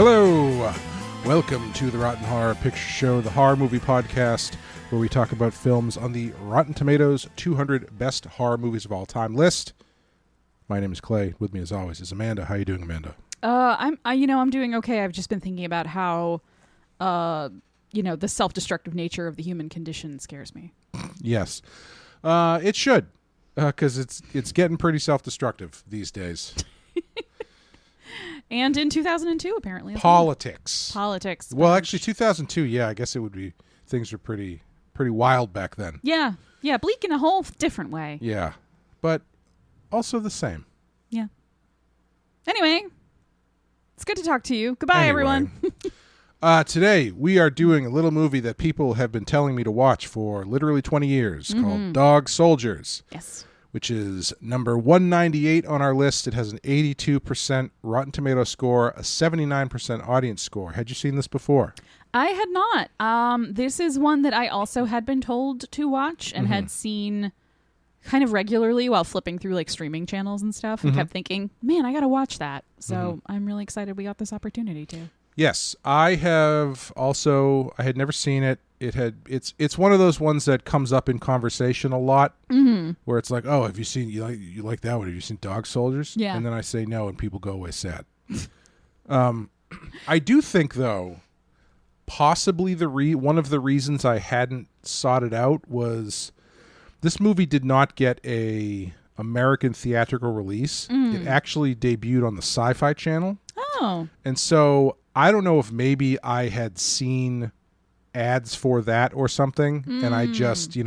Hello! Welcome to the Rotten Horror Picture Show, the horror movie podcast, where we talk about films on the Rotten Tomatoes 200 Best Horror Movies of All Time list. My name is Clay. With me, as always, is Amanda. How are you doing, Amanda? I'm doing okay. I've just been thinking about how, the self-destructive nature of the human condition scares me. Yes. It should, because it's getting pretty self-destructive these days. And in 2002, apparently. Politics. Well, actually, 2002, yeah, I guess it would be, things were pretty wild back then. Yeah, bleak in a whole different way. Yeah, but also the same. Yeah. Anyway, it's good to talk to you. Goodbye, everyone. Today, we are doing a little movie that people have been telling me to watch for literally 20 years called Dog Soldiers. Yes. Which is number 198 on our list. It has an 82% Rotten Tomato score, a 79% audience score. Had you seen this before? I had not. This is one that I also had been told to watch and had seen kind of regularly while flipping through like streaming channels and stuff and kept thinking, man, I got to watch that. So I'm really excited we got this opportunity to. Yes, I had never seen it. It's one of those ones that comes up in conversation a lot, where it's like, oh, have you seen you like that one? Have you seen Dog Soldiers? Yeah. And then I say no, and people go away sad. I do think though, possibly one of the reasons I hadn't sought it out was this movie did not get a American theatrical release. It actually debuted on the Sci-Fi Channel. Oh. And so I don't know if maybe I had seen ads for that or something, and I just, it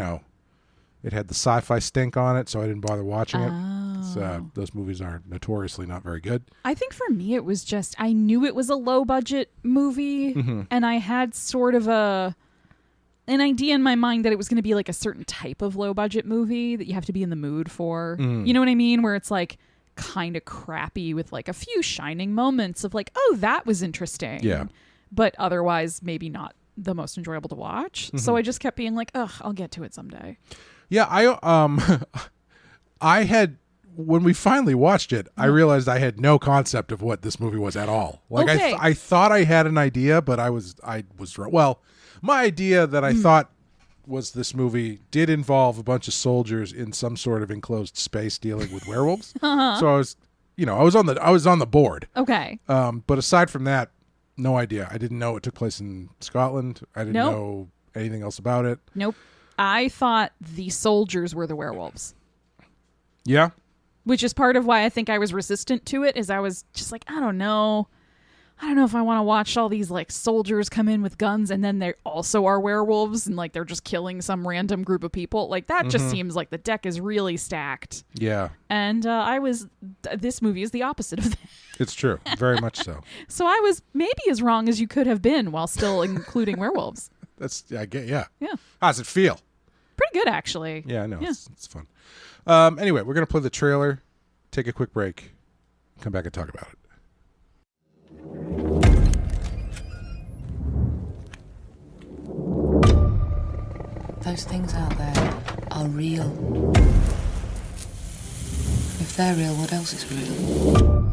had the sci-fi stink on it, so I didn't bother watching it. So, those movies are notoriously not very good. I think for me it was just, I knew it was a low-budget movie, and I had sort of an idea in my mind that it was going to be like a certain type of low-budget movie that you have to be in the mood for. You know what I mean? Where it's like kind of crappy with like a few shining moments of like, oh, that was interesting. Yeah. But otherwise maybe not the most enjoyable to watch. So I just kept being like, ugh, I'll get to it someday. Yeah, I had, when we finally watched it, I realized I had no concept of what this movie was at all. Like I thought I had an idea, but I was wrong. Well, my idea that I thought was this movie did involve a bunch of soldiers in some sort of enclosed space dealing with werewolves. So I was, I was on the board. Okay. But aside from that, no idea. I didn't know it took place in Scotland. I didn't know anything else about it. Nope. I thought the soldiers were the werewolves. Yeah. Which is part of why I think I was resistant to it, is I was just like, I don't know if I want to watch all these like soldiers come in with guns and then they also are werewolves and like they're just killing some random group of people. Like that just seems like the deck is really stacked. Yeah. And this movie is the opposite of that. It's true. Very much so. So I was maybe as wrong as you could have been while still including werewolves. Yeah. Yeah. How does it feel? Pretty good, actually. Yeah, I know. Yeah. It's fun. Anyway, we're going to play the trailer, take a quick break, come back and talk about it. Those things out there are real. If they're real, what else is real?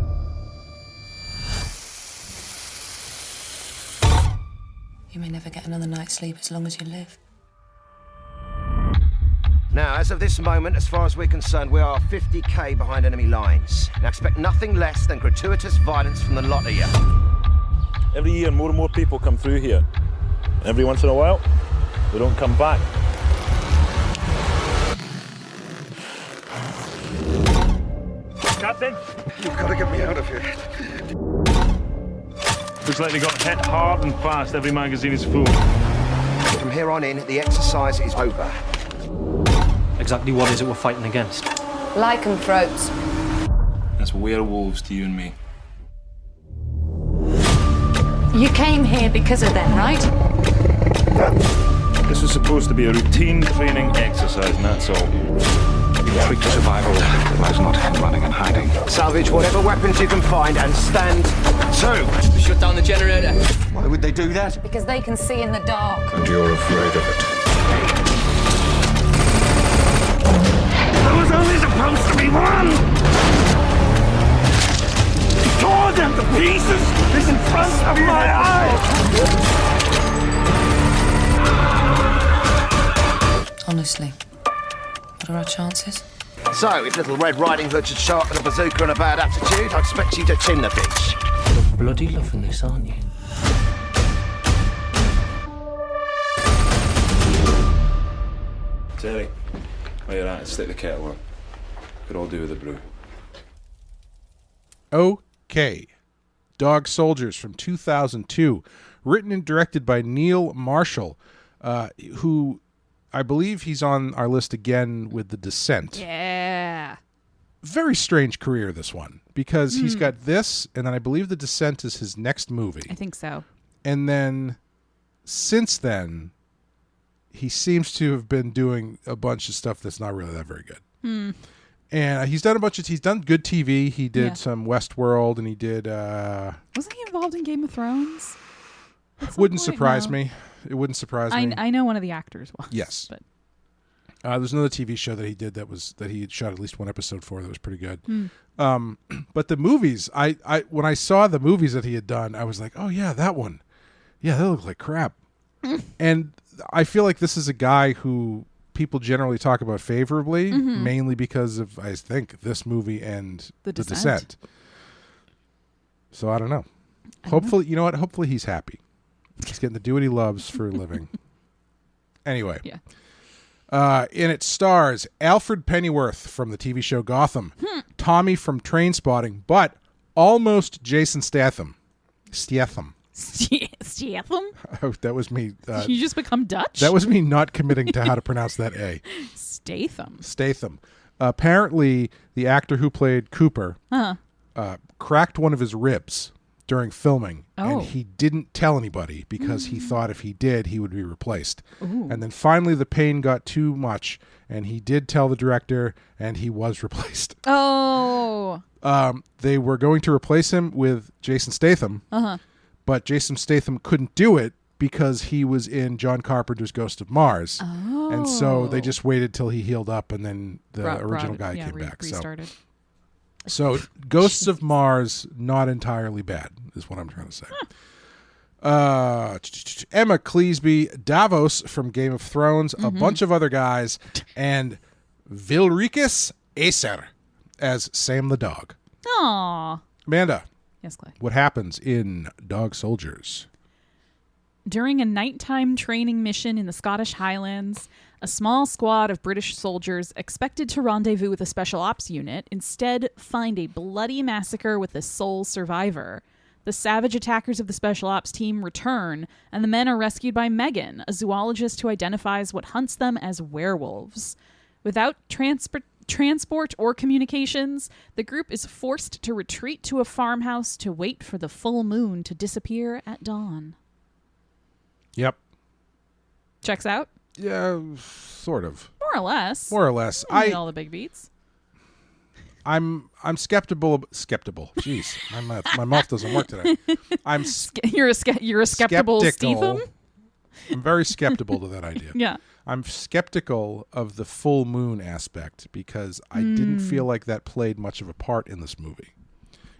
You may never get another night's sleep as long as you live. Now, as of this moment, as far as we're concerned, we are 50k behind enemy lines. Now, expect nothing less than gratuitous violence from the lot of you. Every year, more and more people come through here. Every once in a while, they don't come back. Captain? You've got to get me out of here. Looks like they got hit hard and fast. Every magazine is full. From here on in, the exercise is over. Exactly what is it we're fighting against? Lycanthropes. That's werewolves to you and me. You came here because of them, right? This was supposed to be a routine training exercise, and that's all. The trick to survival lies not in running and hiding. Salvage whatever weapons you can find and stand to. Shut down the generator. Why would they do that? Because they can see in the dark. And you're afraid of it. There was only supposed to be one! Tore them to Jesus is in front of my eyes! Honestly, what are our chances? So, if little Red Riding Hood should show up with a bazooka and a bad attitude, I expect you to chin the bitch. You're bloody loving this, aren't you? Terry, while you're at it, stick the kettle on. Could all do with a brew. Okay. Dog Soldiers from 2002. Written and directed by Neil Marshall, who I believe he's on our list again with The Descent. Yeah. Very strange career, this one, because he's got this, and then I believe The Descent is his next movie. I think so. And then, since then, he seems to have been doing a bunch of stuff that's not really that very good. And he's done he's done good TV. He did some Westworld, and he did... Wasn't he involved in Game of Thrones? Wouldn't surprise me. It wouldn't surprise me. I know one of the actors was. Yes. But there's another TV show that he did that he had shot at least one episode for that was pretty good. But the movies, I when I saw the movies that he had done, I was like, oh yeah, that one. Yeah, that looked like crap. And I feel like this is a guy who people generally talk about favorably, mainly because of, I think, this movie and The Descent. So I don't know. Hopefully, you know what? Hopefully he's happy. He's getting to do what he loves for a living. Anyway. Yeah. In it stars Alfred Pennyworth from the TV show Gotham, Tommy from Trainspotting, but almost Jason Statham. Statham? Oh, that was me. You just become Dutch? That was me not committing to how to pronounce that A. Statham. Apparently, the actor who played Cooper cracked one of his ribs during filming, and he didn't tell anybody because he thought if he did, he would be replaced. And then finally, the pain got too much, and he did tell the director, and he was replaced. They were going to replace him with Jason Statham, but Jason Statham couldn't do it because he was in John Carpenter's Ghost of Mars. And so they just waited till he healed up, and then the original guy came back. Restarted. So Ghosts of Mars, not entirely bad, is what I'm trying to say. Emma Cleesby, Davos from Game of Thrones, a bunch of other guys, and Vilricus Acer as Sam the dog. Aww. Amanda. Yes, Clay. What happens in Dog Soldiers? During a nighttime training mission in the Scottish Highlands, a small squad of British soldiers expected to rendezvous with a special ops unit instead find a bloody massacre with the sole survivor. The savage attackers of the special ops team return, and the men are rescued by Megan, a zoologist who identifies what hunts them as werewolves. Without transport or communications, the group is forced to retreat to a farmhouse to wait for the full moon to disappear at dawn. Yep. Checks out? Yeah, sort of. More or less. All the big beats. I'm skeptical. Jeez, my mouth doesn't work today. You're a skeptical Stephen? I'm very skeptical to that idea. Yeah. I'm skeptical of the full moon aspect because I didn't feel like that played much of a part in this movie.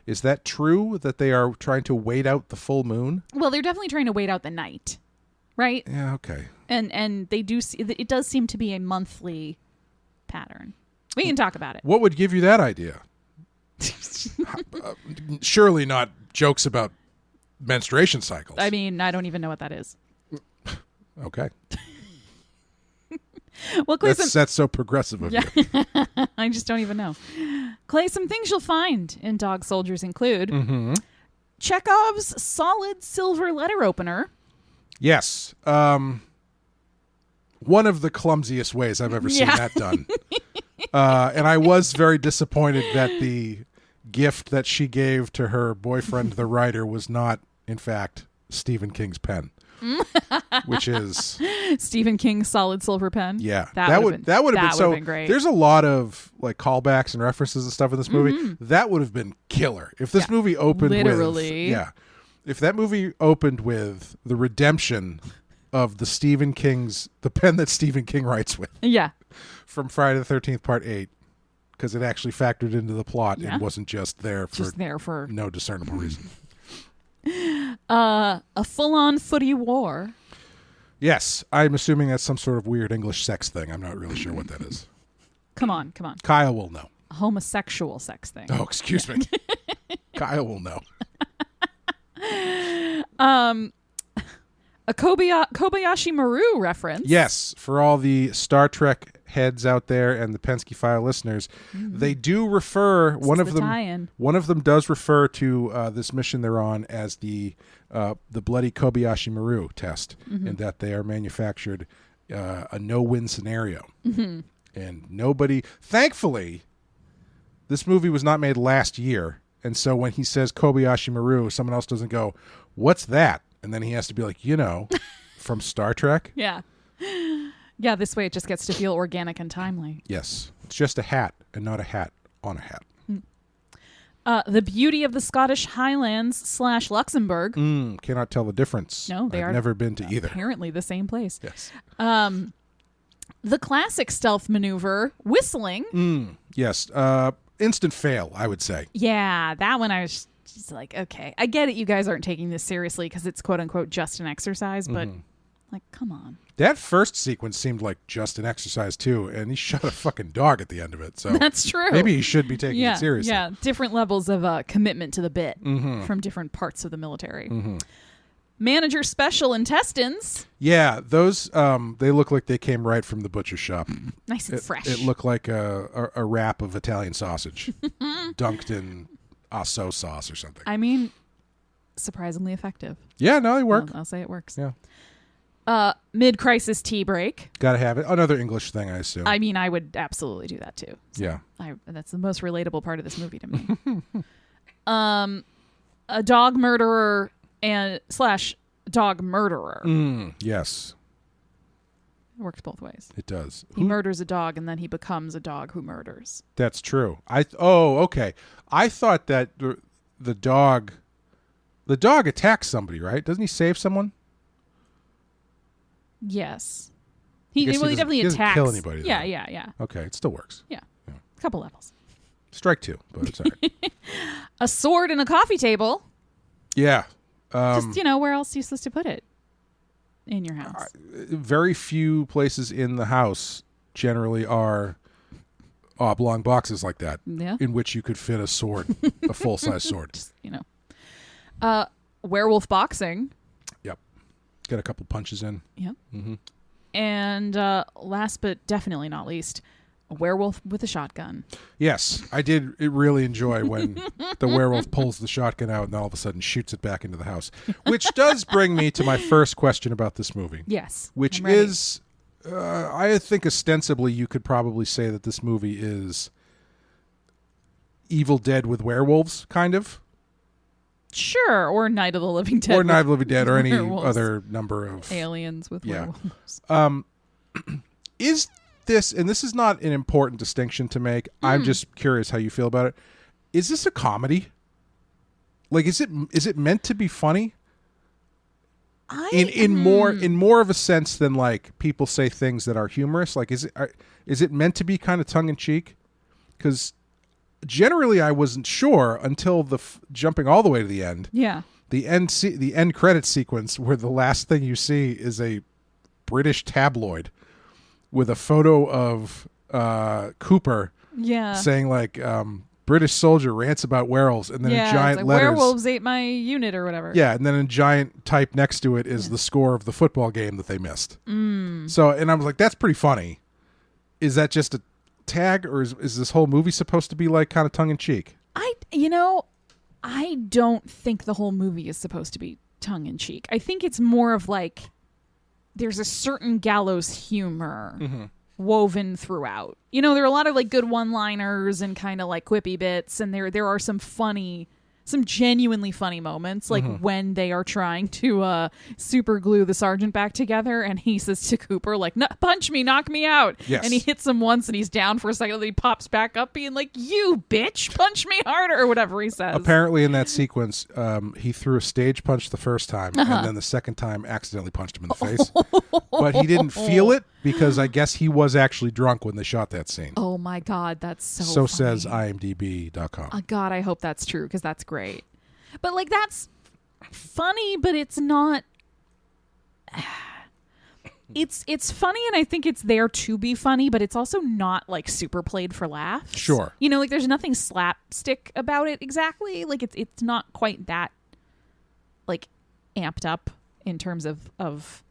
Is that true that they are trying to wait out the full moon? Well, they're definitely trying to wait out the night, right? Yeah, okay. And they do. It does seem to be a monthly pattern. We can talk about it. What would give you that idea? Surely not jokes about menstruation cycles. I mean, I don't even know what that is. Okay. Well, Clay, that's so progressive of you. I just don't even know. Clay, some things you'll find in Dog Soldiers include Chekhov's solid silver letter opener. Yes. One of the clumsiest ways I've ever seen that done. And I was very disappointed that the gift that she gave to her boyfriend, the writer, was not, in fact, Stephen King's pen. Which is Stephen King's solid silver pen. Yeah, that would have been so great. There's a lot of like callbacks and references and stuff in this movie. That would have been killer if this movie opened if that movie opened with the redemption of the pen that Stephen King writes with. Yeah, from Friday the 13th Part 8, because it actually factored into the plot and wasn't just there for no discernible reason. A full-on footy war. Yes, I'm assuming that's some sort of weird English sex thing. I'm not really sure what that is. Come on. Kyle will know. A homosexual sex thing. Oh, excuse me. Kyle will know. A Kobayashi Maru reference. Yes, for all the Star Trek heads out there and the Penske File listeners, they do refer one of them does refer to this mission they're on as the bloody Kobayashi Maru test, and that they are manufactured a no-win scenario, and nobody. Thankfully, this movie was not made last year, and so when he says Kobayashi Maru, someone else doesn't go, "What's that?" And then he has to be like, from Star Trek. Yeah. Yeah, this way it just gets to feel organic and timely. Yes. It's just a hat and not a hat on a hat. The beauty of the Scottish Highlands / Luxembourg. Cannot tell the difference. No, I've never been to either. Apparently the same place. Yes. The classic stealth maneuver, whistling. Yes. Instant fail, I would say. Yeah, that one I was just like, okay. I get it, you guys aren't taking this seriously because it's quote-unquote just an exercise, but like, come on. That first sequence seemed like just an exercise, too, and he shot a fucking dog at the end of it. So that's true. Maybe he should be taking it seriously. Yeah, different levels of commitment to the bit from different parts of the military. Manager special intestines. Yeah, those, they look like they came right from the butcher shop. Nice and fresh. It looked like a wrap of Italian sausage dunked in asso sauce or something. I mean, surprisingly effective. Yeah, no, they work. I'll say it works. Yeah. Mid-crisis tea break. Gotta have it. Another English thing, I assume. I mean, I would absolutely do that too. So yeah. That's the most relatable part of this movie to me. A dog murderer and / dog murderer. Yes. It works both ways. It does. He murders a dog and then he becomes a dog who murders. That's true. Okay. I thought that the dog attacks somebody, right? Doesn't he save someone? Yes. He he definitely doesn't attacks. kill anybody, though. Yeah. Okay, it still works. Yeah. A couple levels. Strike 2, but it's all right. A sword and a coffee table. Yeah. Just, where else are you supposed to put it? In your house. Very few places in the house generally are oblong boxes like that, in which you could fit a sword, a full-size sword. Just, werewolf boxing. Yep. Get a couple punches in. Yep. And last but definitely not least, a werewolf with a shotgun. Yes, I did really enjoy when the werewolf pulls the shotgun out and all of a sudden shoots it back into the house. Which does bring me to my first question about this movie. Yes. Which is, I think ostensibly you could probably say that this movie is Evil Dead with werewolves, kind of. Sure, or Night of the Living Dead. Or Night of the Living Dead, or any werewolves. other number of... aliens with werewolves. Is this, and this is not an important distinction to make, I'm just curious how you feel about it. Is this a comedy? Like, is it meant to be funny? In more of a sense than like people say things that are humorous. Like, is it meant to be kind of tongue in cheek? Because generally, I wasn't sure until jumping all the way to the end. Yeah. The end credit sequence where the last thing you see is a British tabloid with a photo of Cooper. Yeah. Saying like British soldier rants about werewolves, and then in giant like, letters, werewolves ate my unit or whatever. Yeah, and then in giant type next to it is the score of the football game that they missed. So, and I was like, that's pretty funny. Is that just a tag, or is this whole movie supposed to be like kind of tongue in cheek? I don't think the whole movie is supposed to be tongue in cheek. I think it's more of like there's a certain gallows humor woven throughout. There are a lot of like good one-liners and kind of like quippy bits, and there are some genuinely funny moments, like when they are trying to super glue the sergeant back together, and he says to Cooper, like, punch me, knock me out. Yes. And he hits him once and he's down for a second, and then he pops back up being like, you bitch, punch me harder, or whatever he says. Apparently in that sequence, he threw a stage punch the first time, and then the second time accidentally punched him in the face. But he didn't feel it because I guess he was actually drunk when they shot that scene. Oh my God, that's so So funny. says IMDb.com. God, I hope that's true, because that's great. But like funny, but it's not. It's funny, and I think it's there to be funny, but it's also not like super played for laughs. Sure. You know, like there's nothing slapstick about it exactly. Like it's not quite that like amped up in terms of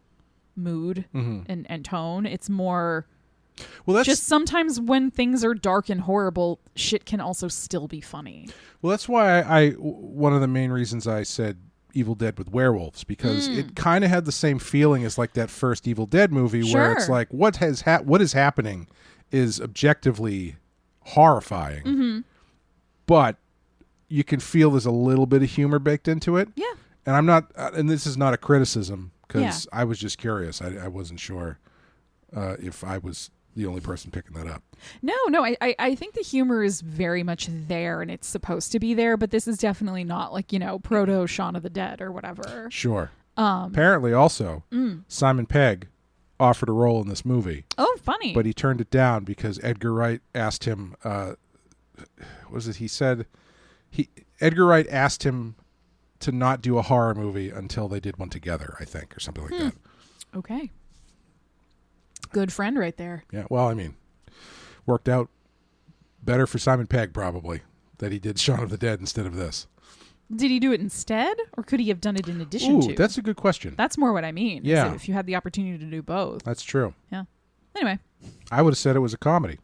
mood and tone. It's more that's just sometimes when things are dark and horrible, shit can also still be funny. Well, that's why I one of the main reasons I said Evil Dead with werewolves, because it kind of had the same feeling as like that first Evil Dead movie, where it's like what is happening is objectively horrifying, but you can feel there's a little bit of humor baked into it. Yeah. And I'm not, and this is not a criticism, because I was just curious. I wasn't sure if I was the only person picking that up. No, I think the humor is very much there, and it's supposed to be there, but this is definitely not like, proto Shaun of the Dead or whatever. Sure. Apparently also, Simon Pegg offered a role in this movie. Oh, funny. But he turned it down because Edgar Wright asked him, Edgar Wright asked him to not do a horror movie until they did one together, I think, or something like that. Okay. Good friend right there. Yeah, well, I mean, worked out better for Simon Pegg probably that he did Shaun of the Dead instead of this. Did he do it instead, or could he have done it in addition to? That's a good question. That's more what I mean. Yeah. If you had the opportunity to do both. That's true. Yeah. Anyway. I would have said it was a comedy.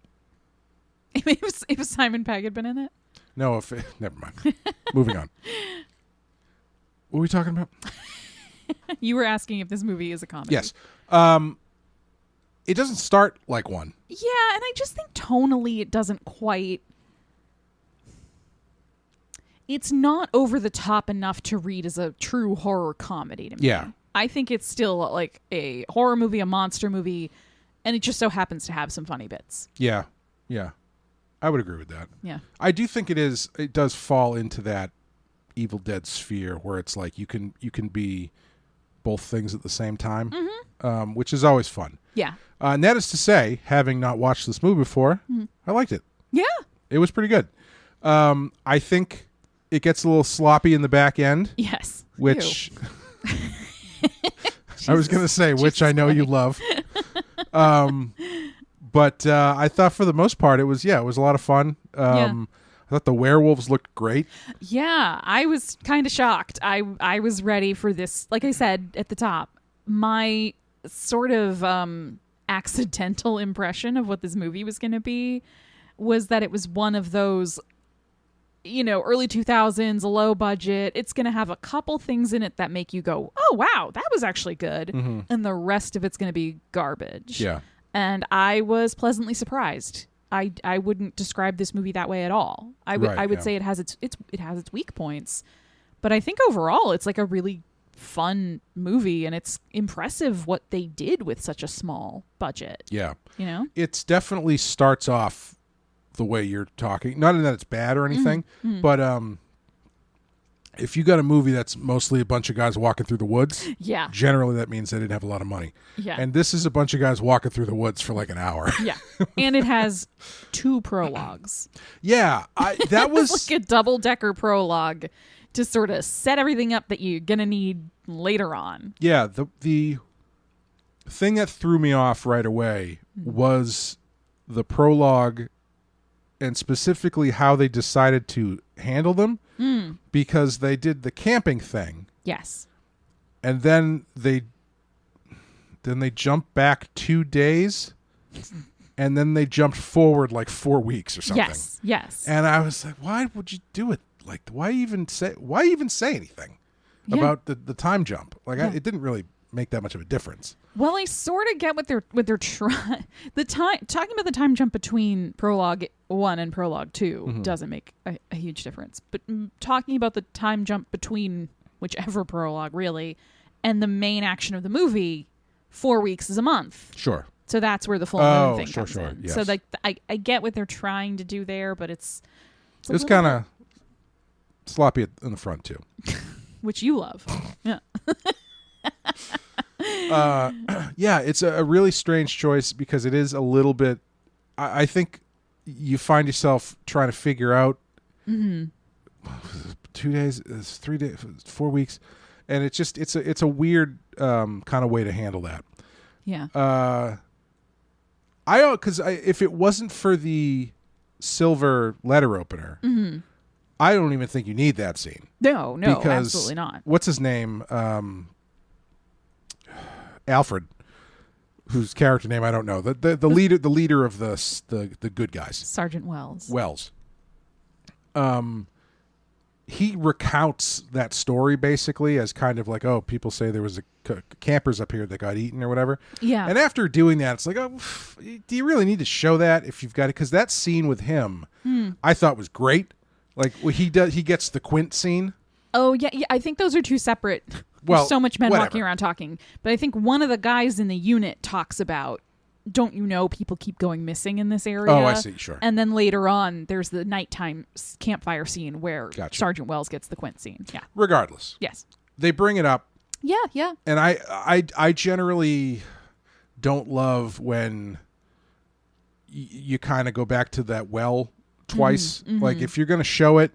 if Simon Pegg had been in it? No, never mind. Moving on. What were we talking about? You were asking if this movie is a comedy. Yes. It doesn't start like one. Yeah, and I just think tonally it doesn't quite... It's not over the top enough to read as a true horror comedy to me. Yeah. I think it's still like a horror movie, a monster movie, and it just so happens to have some funny bits. Yeah. Yeah. I would agree with that. Yeah. I do think it does fall into that Evil Dead sphere where it's like you can be both things at the same time, which is always fun. Yeah. And that is to say, having not watched this movie before, I liked it. Yeah. It was pretty good. I think it gets a little sloppy in the back end. Yes. Which I was going to say, which I know you love. But I thought for the most part, it was a lot of fun. I thought the werewolves looked great. Yeah, I was kind of shocked. I was ready for this. Like I said at the top, my sort of accidental impression of what this movie was going to be was that it was one of those, early 2000s, low budget. It's going to have a couple things in it that make you go, oh, wow, that was actually good. And the rest of it's going to be garbage. Yeah. And I was pleasantly surprised. I wouldn't describe this movie that way at all. I would say it has its weak points, but I think overall it's like a really fun movie, and it's impressive what they did with such a small budget. Yeah. It's definitely starts off the way you're talking. Not in that it's bad or anything, but if you got a movie that's mostly a bunch of guys walking through the woods, generally that means they didn't have a lot of money. Yeah. And this is a bunch of guys walking through the woods for like an hour. Yeah. And it has 2 prologues. Yeah. That was like a double-decker prologue to sort of set everything up that you're going to need later on. Yeah. The thing that threw me off right away was the prologue, and specifically how they decided to handle them, because they did the camping thing. Yes. And then they jumped back 2 days, and then they jumped forward like 4 weeks or something. Yes. And I was like, why would you do it? Like, why even say anything about the time jump? Like, it didn't really make that much of a difference. Well, I sort of get what they're trying. Talking about the time jump between prologue 1 and prologue 2 doesn't make a huge difference. But talking about the time jump between whichever prologue really and the main action of the movie, 4 weeks is a month. Sure. So that's where the full moon thing comes sure. in. Yes. So like I get what they're trying to do there, but it's kind of sloppy in the front too, which you love. Yeah. Yeah, it's a really strange choice because it is a little bit. I think you find yourself trying to figure out. To 2 days, it's 3 days, 4 weeks, and it's a weird kind of way to handle that. Yeah. Because if it wasn't for the silver letter opener, I don't even think you need that scene. No, because absolutely not. What's his name? Alfred, whose character name I don't know. The leader of the good guys. Sergeant Wells. He recounts that story basically as kind of like, oh, people say there was campers up here that got eaten or whatever. Yeah. And after doing that, it's like, oh, do you really need to show that if you've got it? Because that scene with him, I thought was great. Like he gets the Quint scene. Oh yeah. I think those are two separate. Well, there's so much men whatever. walking around talking, but I think one of the guys in the unit talks about, don't you know people keep going missing in this area? Oh, I see. Sure. And then later on, there's the nighttime campfire scene where Sergeant Wells gets the Quint scene. Yeah. Regardless. Yes. They bring it up. Yeah. And I generally don't love when you kind of go back to that well twice. Like if you're going to show it,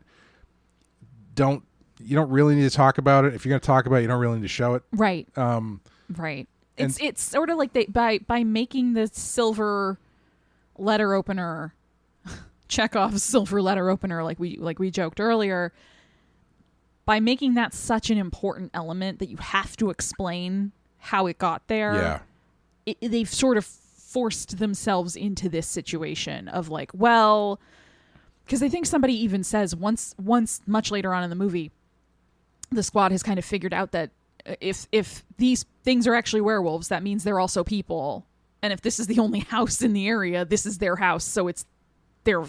you don't really need to talk about it. If you're going to talk about it, you don't really need to show it. Right. Right. It's sort of like by making the silver letter opener, Chekhov's silver letter opener, like we joked earlier, by making that such an important element that you have to explain how it got there. Yeah. They've sort of forced themselves into this situation of like, well, because I think somebody even says once much later on in the movie, the squad has kind of figured out that if these things are actually werewolves, that means they're also people. And if this is the only house in the area, this is their house. So it's their,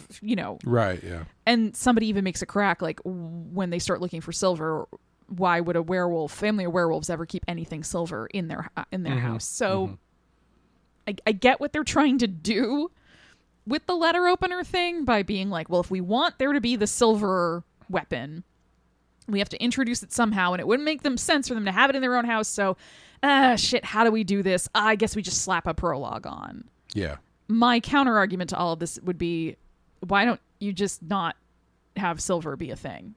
Right, yeah. And somebody even makes a crack, like when they start looking for silver, why would a family of werewolves ever keep anything silver in their house? So I get what they're trying to do with the letter opener thing by being like, well, if we want there to be the silver weapon, we have to introduce it somehow, and it wouldn't make them sense for them to have it in their own house. So, shit, how do we do this? I guess we just slap a prologue on. Yeah. My counter argument to all of this would be, why don't you just not have silver be a thing?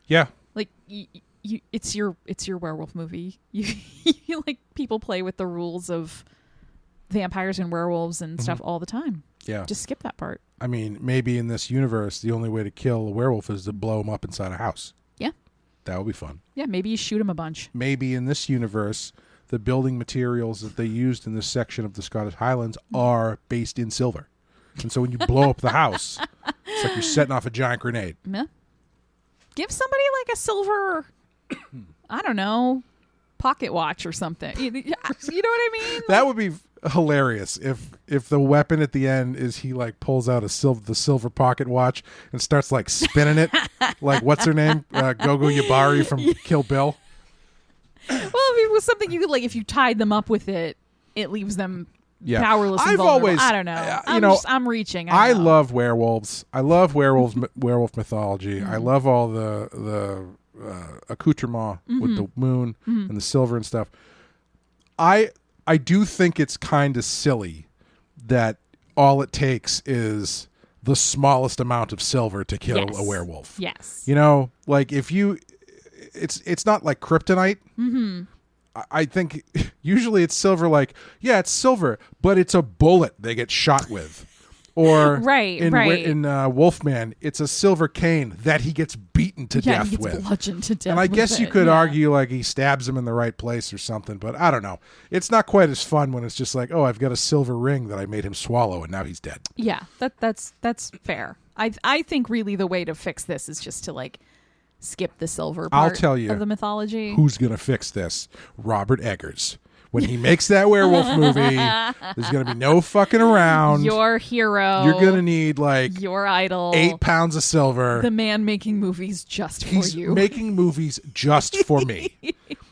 Yeah. Like, it's your werewolf movie. You like, people play with the rules of vampires and werewolves and stuff all the time. Yeah. Just skip that part. I mean, maybe in this universe, the only way to kill a werewolf is to blow him up inside a house. Yeah. That would be fun. Yeah, maybe you shoot him a bunch. Maybe in this universe, the building materials that they used in this section of the Scottish Highlands are based in silver. And so when you blow up the house, it's like you're setting off a giant grenade. Yeah. Give somebody like a silver, I don't know, pocket watch or something. You know what I mean? That would be hilarious if the weapon at the end is he like pulls out the silver pocket watch and starts like spinning it like what's her name, Gogo Yabari from Kill Bill. Well, if it was something you could like, if you tied them up with it, it leaves them powerless. And vulnerable. I don't know. I'm reaching. I love werewolves. I love werewolf mythology. I love all the accoutrement with the moon and the silver and stuff. I do think it's kind of silly that all it takes is the smallest amount of silver to kill a werewolf. Yes. Like if it's not like kryptonite. I think usually it's silver, like, yeah, it's silver, but it's a bullet they get shot with. Or in Wolfman, it's a silver cane that he gets beaten to death he gets with. Bludgeoned to death. And I guess you could argue like he stabs him in the right place or something, but I don't know. It's not quite as fun when it's just like, oh, I've got a silver ring that I made him swallow and now he's dead. Yeah, that's fair. I think really the way to fix this is just to like skip the silver part I'll tell you of the mythology. Who's going to fix this? Robert Eggers. When he makes that werewolf movie, there's going to be no fucking around. Your hero. You're going to need like your idol. 8 pounds of silver. The man making movies just for He's you. Making movies just for me.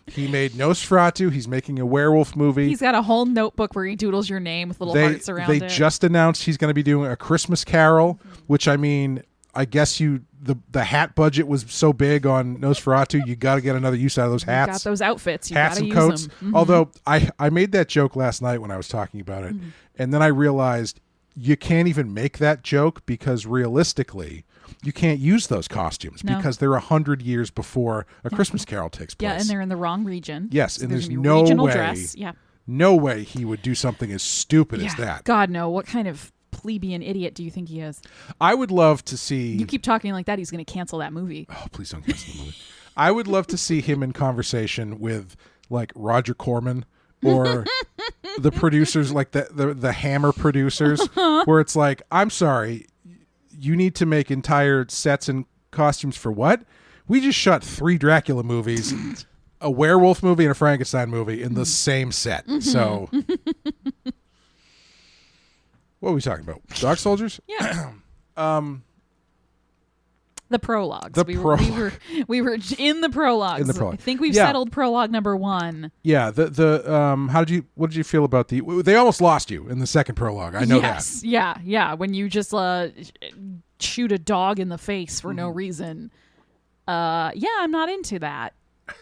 He made Nosferatu. He's making a werewolf movie. He's got a whole notebook where he doodles your name with little hearts around it. They just announced he's going to be doing A Christmas Carol, which I mean, I guess the hat budget was so big on Nosferatu, you got to get another use out of those hats. You got those outfits. You hats and use coats. them. Although I made that joke last night when I was talking about it, and then I realized you can't even make that joke because realistically, you can't use those costumes because they're 100 years before A Christmas Carol takes place. Yeah, and they're in the wrong region. Yes, so and there's no way, dress. Yeah. no way he would do something as stupid as that. God, no. What kind of plebeian idiot do you think he is? I would love to see... You keep talking like that, he's going to cancel that movie. Oh, please don't cancel the movie. I would love to see him in conversation with, like, Roger Corman or the producers, like the Hammer producers, where it's like, I'm sorry, you need to make entire sets and costumes for what? We just shot 3 Dracula movies, a werewolf movie and a Frankenstein movie in the same set. So, what are we talking about? Dog soldiers? Yeah. The prologues. We were in the prologues. In the prologue. I think we've settled prologue number 1. Yeah. What did you feel about they almost lost you in the second prologue. I know that. Yeah. When you just shoot a dog in the face for no reason. I'm not into that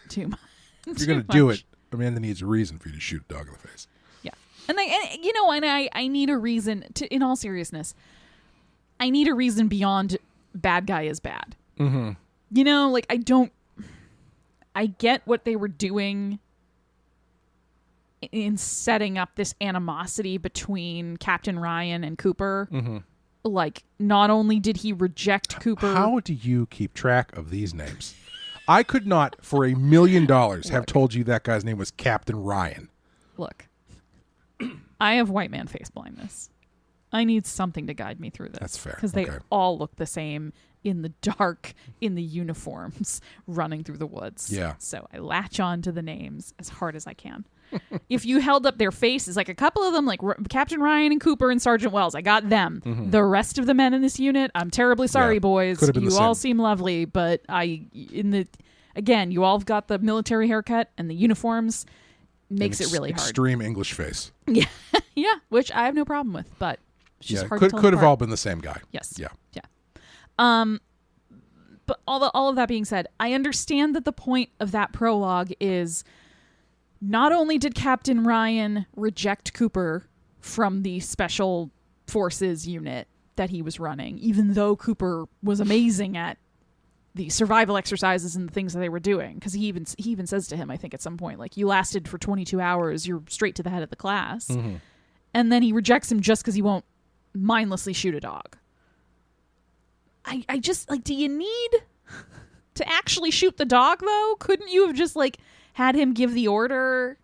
too much. If you're going to do it, Amanda needs a reason for you to shoot a dog in the face. Yeah. And I need a reason to, in all seriousness, I need a reason beyond bad guy is bad. Mm-hmm. I get what they were doing in setting up this animosity between Captain Ryan and Cooper. Mm-hmm. Like, not only did he reject Cooper... How do you keep track of these names? I could not, for $1 million, have told you that guy's name was Captain Ryan. Look, I have white man face blindness. I need something to guide me through this. That's fair. Because they all look the same in the dark, in the uniforms, running through the woods. Yeah. So I latch on to the names as hard as I can. If you held up their faces, like a couple of them, like Captain Ryan and Cooper and Sergeant Wells, I got them. Mm-hmm. The rest of the men in this unit, I'm terribly sorry, boys. You all seem lovely, but you all have got the military haircut and the uniforms. Makes it really hard. Extreme English face. Yeah, yeah, which I have no problem with, but it's just hard to tell could have apart. all been the same guy. Yes. Yeah. But all of that being said, I understand that the point of that prologue is not only did Captain Ryan reject Cooper from the special forces unit that he was running, even though Cooper was amazing at the survival exercises and the things that they were doing, because he even says to him, I think at some point, like, you lasted for 22 hours, you're straight to the head of the class. Mm-hmm. And then he rejects him just because he won't mindlessly shoot a dog. I just, like, do you need to actually shoot the dog, though? Couldn't you have just, like, had him give the order,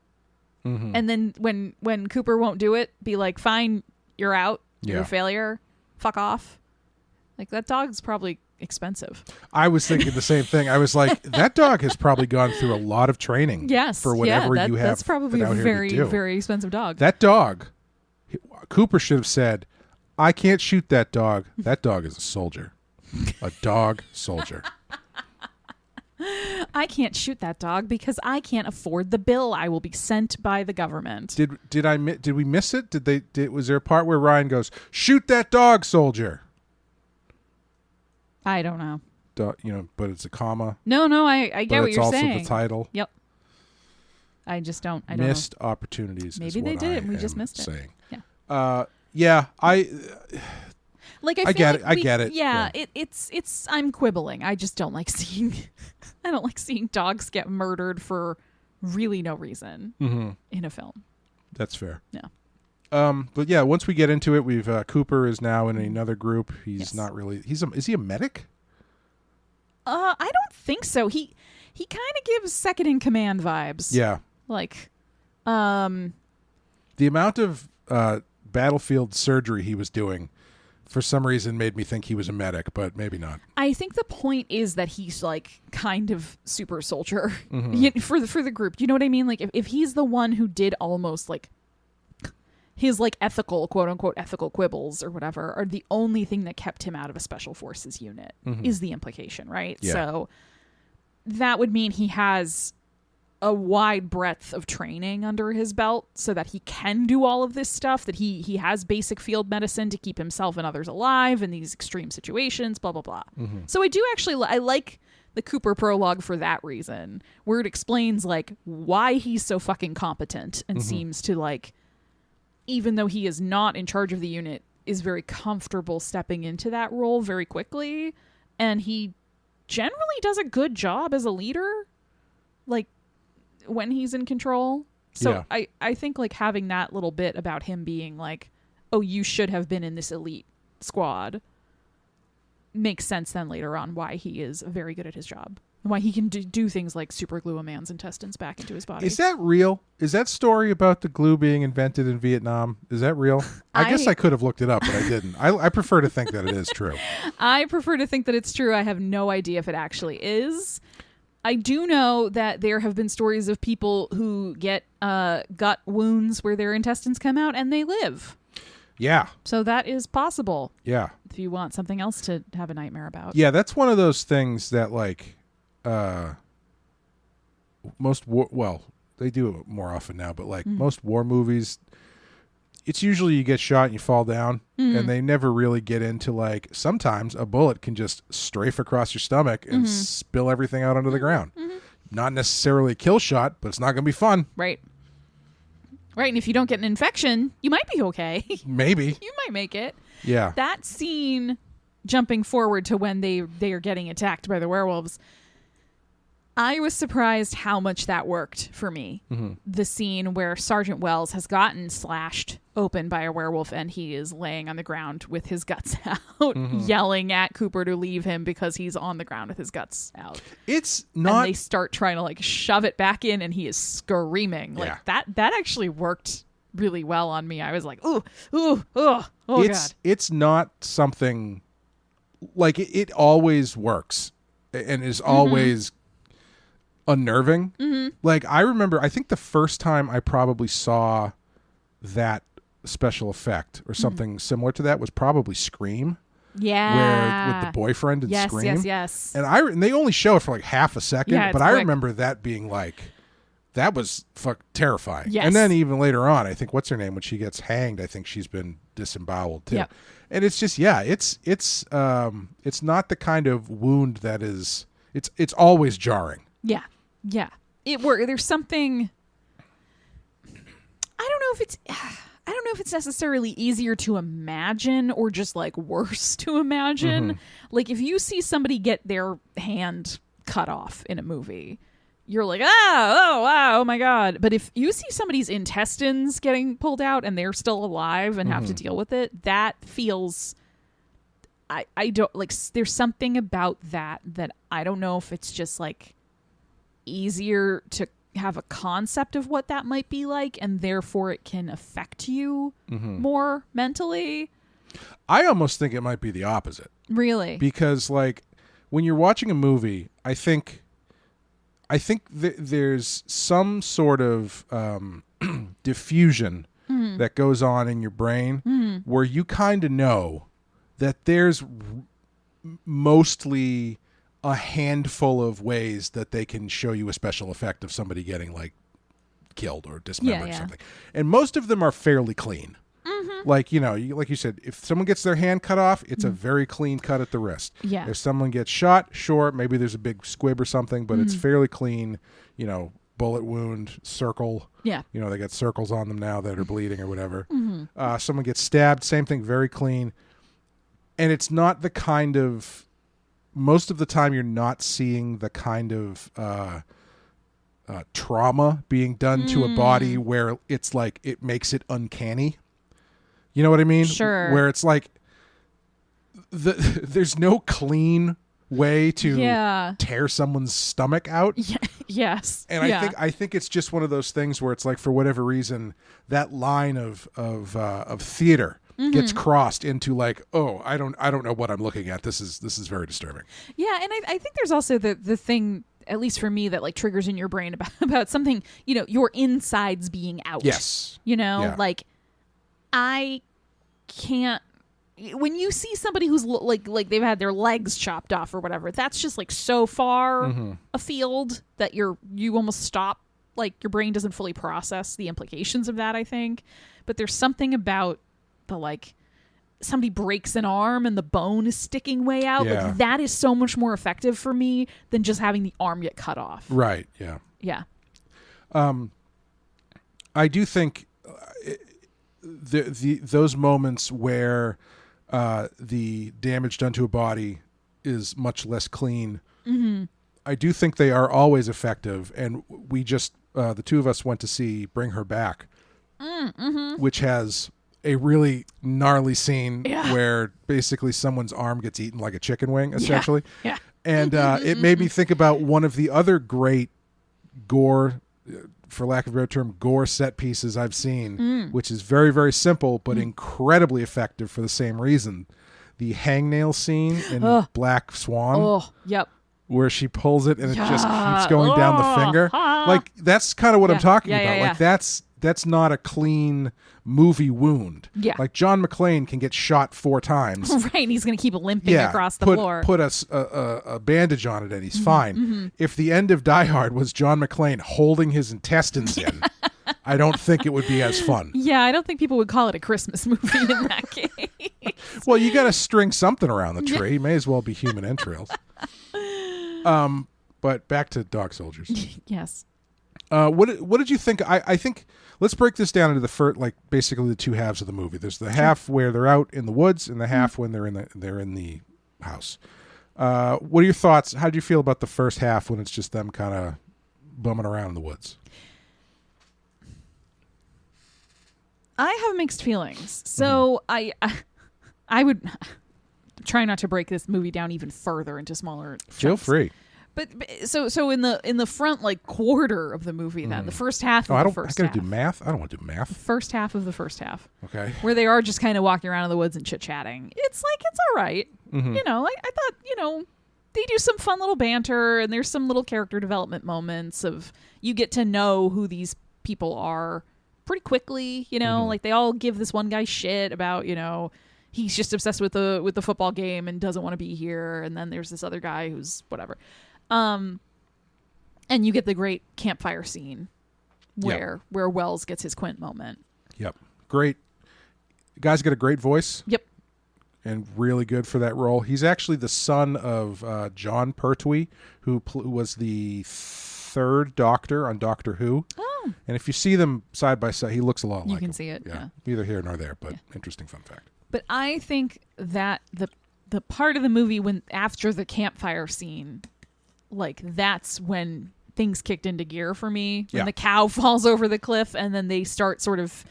and then when Cooper won't do it, be like, fine, you're out, you're a failure, fuck off? Like, that dog's probably expensive. I was thinking the same thing. I was like, that dog has probably gone through a lot of training. Yes, for whatever you have. That's probably a very, very expensive dog. That dog, Cooper should have said, I can't shoot that dog. That dog is a soldier. A dog soldier. I can't shoot that dog because I can't afford the bill I will be sent by the government. Did we miss it? Was there a part where Ryan goes, shoot that dog, soldier? I don't know. But it's a comma. No, I get what you're saying. It's also the title. Yep. I just don't. I missed opportunities. Maybe they did it and we just missed it. Saying. Yeah. Yeah. I get it. I get it. Yeah. It's. I'm quibbling. I just don't like seeing. I don't like seeing dogs get murdered for really no reason in a film. That's fair. Yeah. But yeah, once we get into it, we've Cooper is now in another group. He's not really. Is he a medic? I don't think so. He kind of gives second in command vibes. Yeah. Like, the amount of battlefield surgery he was doing, for some reason, made me think he was a medic, but maybe not. I think the point is that he's like kind of super soldier for the group. Do you know what I mean? Like, if he's the one who did almost like his like ethical, quote unquote, ethical quibbles or whatever are the only thing that kept him out of a special forces unit is the implication, right? Yeah. So that would mean he has a wide breadth of training under his belt so that he can do all of this stuff, that he has basic field medicine to keep himself and others alive in these extreme situations, blah, blah, blah. So I do actually, I like the Cooper prologue for that reason, where it explains like why he's so fucking competent and seems to like, even though he is not in charge of the unit, is very comfortable stepping into that role very quickly, and he generally does a good job as a leader, like when he's in control. So I think like having that little bit about him being like, oh, you should have been in this elite squad makes sense then later on why he is very good at his job. Why he can do things like super glue a man's intestines back into his body. Is that real? Is that story about the glue being invented in Vietnam? Is that real? I guess I could have looked it up, but I didn't. I prefer to think that it is true. I prefer to think that it's true. I have no idea if it actually is. I do know that there have been stories of people who get gut wounds where their intestines come out and they live. Yeah. So that is possible. Yeah. If you want something else to have a nightmare about. Yeah, that's one of those things that like they do it more often now, but like most war movies, it's usually you get shot and you fall down, and they never really get into like sometimes a bullet can just strafe across your stomach and spill everything out onto the ground. Not necessarily a kill shot, but it's not going to be fun. Right. Right, and if you don't get an infection, you might be okay. Maybe. You might make it. Yeah. That scene, jumping forward to when they are getting attacked by the werewolves, I was surprised how much that worked for me. The scene where Sergeant Wells has gotten slashed open by a werewolf and he is laying on the ground with his guts out, yelling at Cooper to leave him because he's on the ground with his guts out. It's not... And they start trying to like shove it back in and he is screaming. Like that actually worked really well on me. I was like, ooh, God. It's not something... Like, it always works and is always... unnerving. Like I remember, I think the first time I probably saw that special effect or something similar to that was probably Scream. Yeah, where with the boyfriend and Scream. Yes. And they only show it for like half a second, but I quick. remember that being like, that was terrifying. Yes. And then even later on, I think what's her name when she gets hanged, I think she's been disemboweled too. Yep. And it's just it's not the kind of wound that is it's always jarring. Yeah. It worked. There's something. I don't know if it's necessarily easier to imagine or just like worse to imagine. Like if you see somebody get their hand cut off in a movie, you're like, oh my God. But if you see somebody's intestines getting pulled out and they're still alive and have to deal with it, that feels. I don't like. There's something about that I don't know if it's just like. Easier to have a concept of what that might be like, and therefore it can affect you more mentally. I almost think it might be the opposite. Really? Because like when you're watching a movie, I think there's some sort of diffusion that goes on in your brain where you kind of know that there's mostly a handful of ways that they can show you a special effect of somebody getting like killed or dismembered or something. And most of them are fairly clean. Like, like you said, if someone gets their hand cut off, it's a very clean cut at the wrist. Yeah. If someone gets shot, sure, maybe there's a big squib or something, but it's fairly clean, bullet wound, circle. Yeah. They got circles on them now that are bleeding or whatever. Someone gets stabbed, same thing, very clean. And it's not the kind of... Most of the time, you're not seeing the kind of trauma being done to a body where it's like it makes it uncanny. You know what I mean? Sure. Where it's like there's no clean way to tear someone's stomach out. Yes. And I think it's just one of those things where it's like for whatever reason that line of theater. Gets crossed into like, oh, I don't know what I'm looking at. This is very disturbing. Yeah, and I think there's also the thing, at least for me, that like triggers in your brain about something, your insides being out. Yes. Like I can't. When you see somebody who's like they've had their legs chopped off or whatever, that's just like so far afield that you almost stop. Like your brain doesn't fully process the implications of that, I think. But there's something about the like somebody breaks an arm and the bone is sticking way out. Yeah. Like that is so much more effective for me than just having the arm get cut off. Right. Yeah. Yeah. I do think those moments where the damage done to a body is much less clean. Mm-hmm. I do think they are always effective, and we just the two of us went to see Bring Her Back, which has a really gnarly scene where basically someone's arm gets eaten like a chicken wing, essentially. Yeah. And it made me think about one of the other great gore, for lack of a better term, gore set pieces I've seen, which is very, very simple but incredibly effective for the same reason. The hangnail scene in Black Swan. Oh, yep. Where she pulls it and it just keeps going down the finger. Like, that's kind of what I'm talking about. Like, that's not a clean movie wound. Yeah. Like, John McClane can get shot 4 times. Right, and he's going to keep limping across the floor. Put a bandage on it and he's fine. Mm-hmm. If the end of Die Hard was John McClane holding his intestines in, I don't think it would be as fun. Yeah, I don't think people would call it a Christmas movie in that case. Well, you got to string something around the tree. May as well be human entrails. But back to Dog Soldiers. Yes. What did you think? I think let's break this down into basically the two halves of the movie. There's the half where they're out in the woods, and the half when they're in the house. What are your thoughts? How do you feel about the first half when it's just them kind of bumming around in the woods? I have mixed feelings. So I would try not to break this movie down even further into smaller chunks. Feel free. But so in the front quarter of the movie, then the first half of the first half. I gotta do math. I don't want to do math. First half of the first half. Okay. Where they are just kind of walking around in the woods and chit-chatting. It's all right. Mm-hmm. I thought, they do some fun little banter, and there's some little character development moments of you get to know who these people are pretty quickly, like they all give this one guy shit about, he's just obsessed with the football game and doesn't want to be here, and then there's this other guy who's whatever. And you get the great campfire scene where Wells gets his Quint moment. Yep. Great. The guy's got a great voice. Yep. And really good for that role. He's actually the son of John Pertwee, who was the 3rd Doctor on Doctor Who. Oh. And if you see them side by side, he looks a lot like him. You can see it. Yeah. Neither here nor there, but interesting fun fact. But I think that the part of the movie when after the campfire scene, that's when things kicked into gear for me. When the cow falls over the cliff and then they start sort of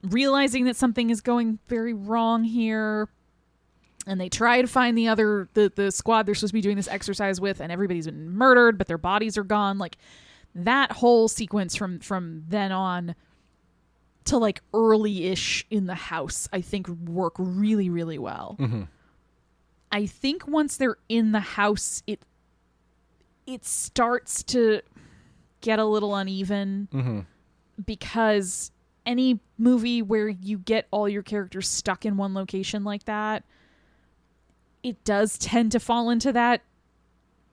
realizing that something is going very wrong here. And they try to find the squad they're supposed to be doing this exercise with, and everybody's been murdered, but their bodies are gone. That whole sequence from then on to early-ish in the house, I think work really, really well. Mm-hmm. I think once they're in the house, it starts to get a little uneven because any movie where you get all your characters stuck in one location like that, it does tend to fall into that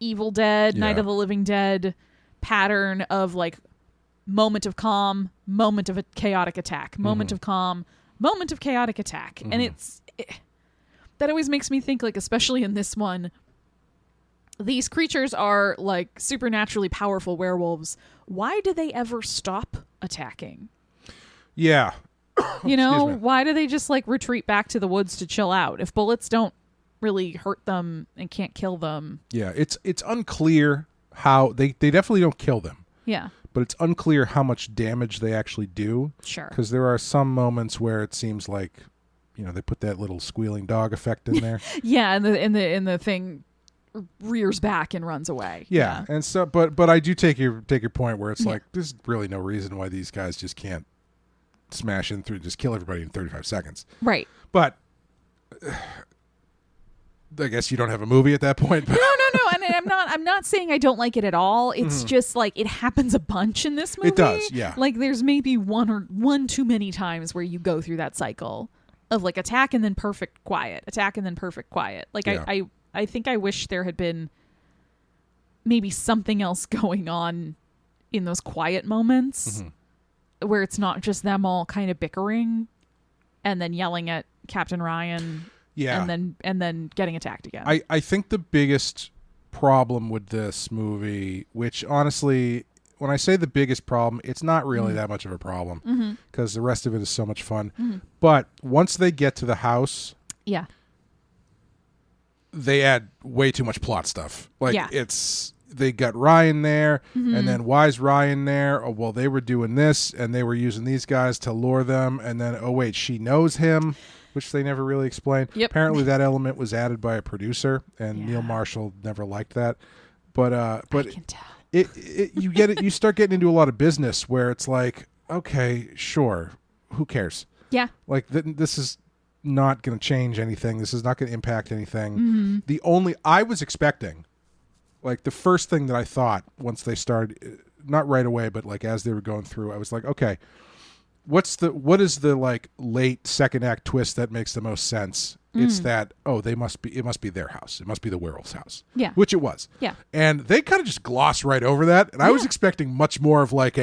Evil Dead, Night of the Living Dead pattern of moment of calm, moment of a chaotic attack, moment of calm, moment of chaotic attack. And that always makes me think, especially in this one, these creatures are supernaturally powerful werewolves. Why do they ever stop attacking? Yeah. Why do they just retreat back to the woods to chill out? If bullets don't really hurt them and can't kill them. Yeah, it's unclear how they definitely don't kill them. Yeah. But it's unclear how much damage they actually do. Sure. Because there are some moments where it seems like, they put that little squealing dog effect in there. Yeah, and the thing rears back and runs away. Yeah. And so but I do take your point where it's there's really no reason why these guys just can't smash in through, just kill everybody in 35 seconds. Right. But I guess you don't have a movie at that point. But. No. And I'm not saying I don't like it at all. It's just it happens a bunch in this movie. It does, yeah. There's maybe one too many times where you go through that cycle of attack and then perfect quiet, attack and then perfect quiet. I think I wish there had been maybe something else going on in those quiet moments where it's not just them all kind of bickering and then yelling at Captain Ryan. Yeah. And then getting attacked again. I think the biggest problem with this movie, which honestly, when I say the biggest problem, it's not really that much of a problem because the rest of it is so much fun. But once they get to the house, yeah, they add way too much plot stuff. Like Yeah. they got Ryan there, and then why is Ryan there? Oh, well, they were doing this, and they were using these guys to lure them, and then, oh, wait, she knows him, which they never really explained. Yep. Apparently that element was added by a producer, and Neil Marshall never liked that. But I can tell. You start getting into a lot of business where it's like, okay, sure, who cares? Yeah. Like, this is not going to change anything. This is not going to impact anything. I was expecting, like, the first thing that I thought once they started, not right away, but like as they were going through, I was like, okay, what is the like late second act twist that makes the most sense? It's that, it must be their house. It must be the werewolf's house. Yeah. Which it was. Yeah. And they kind of just gloss right over that. And I was expecting much more of like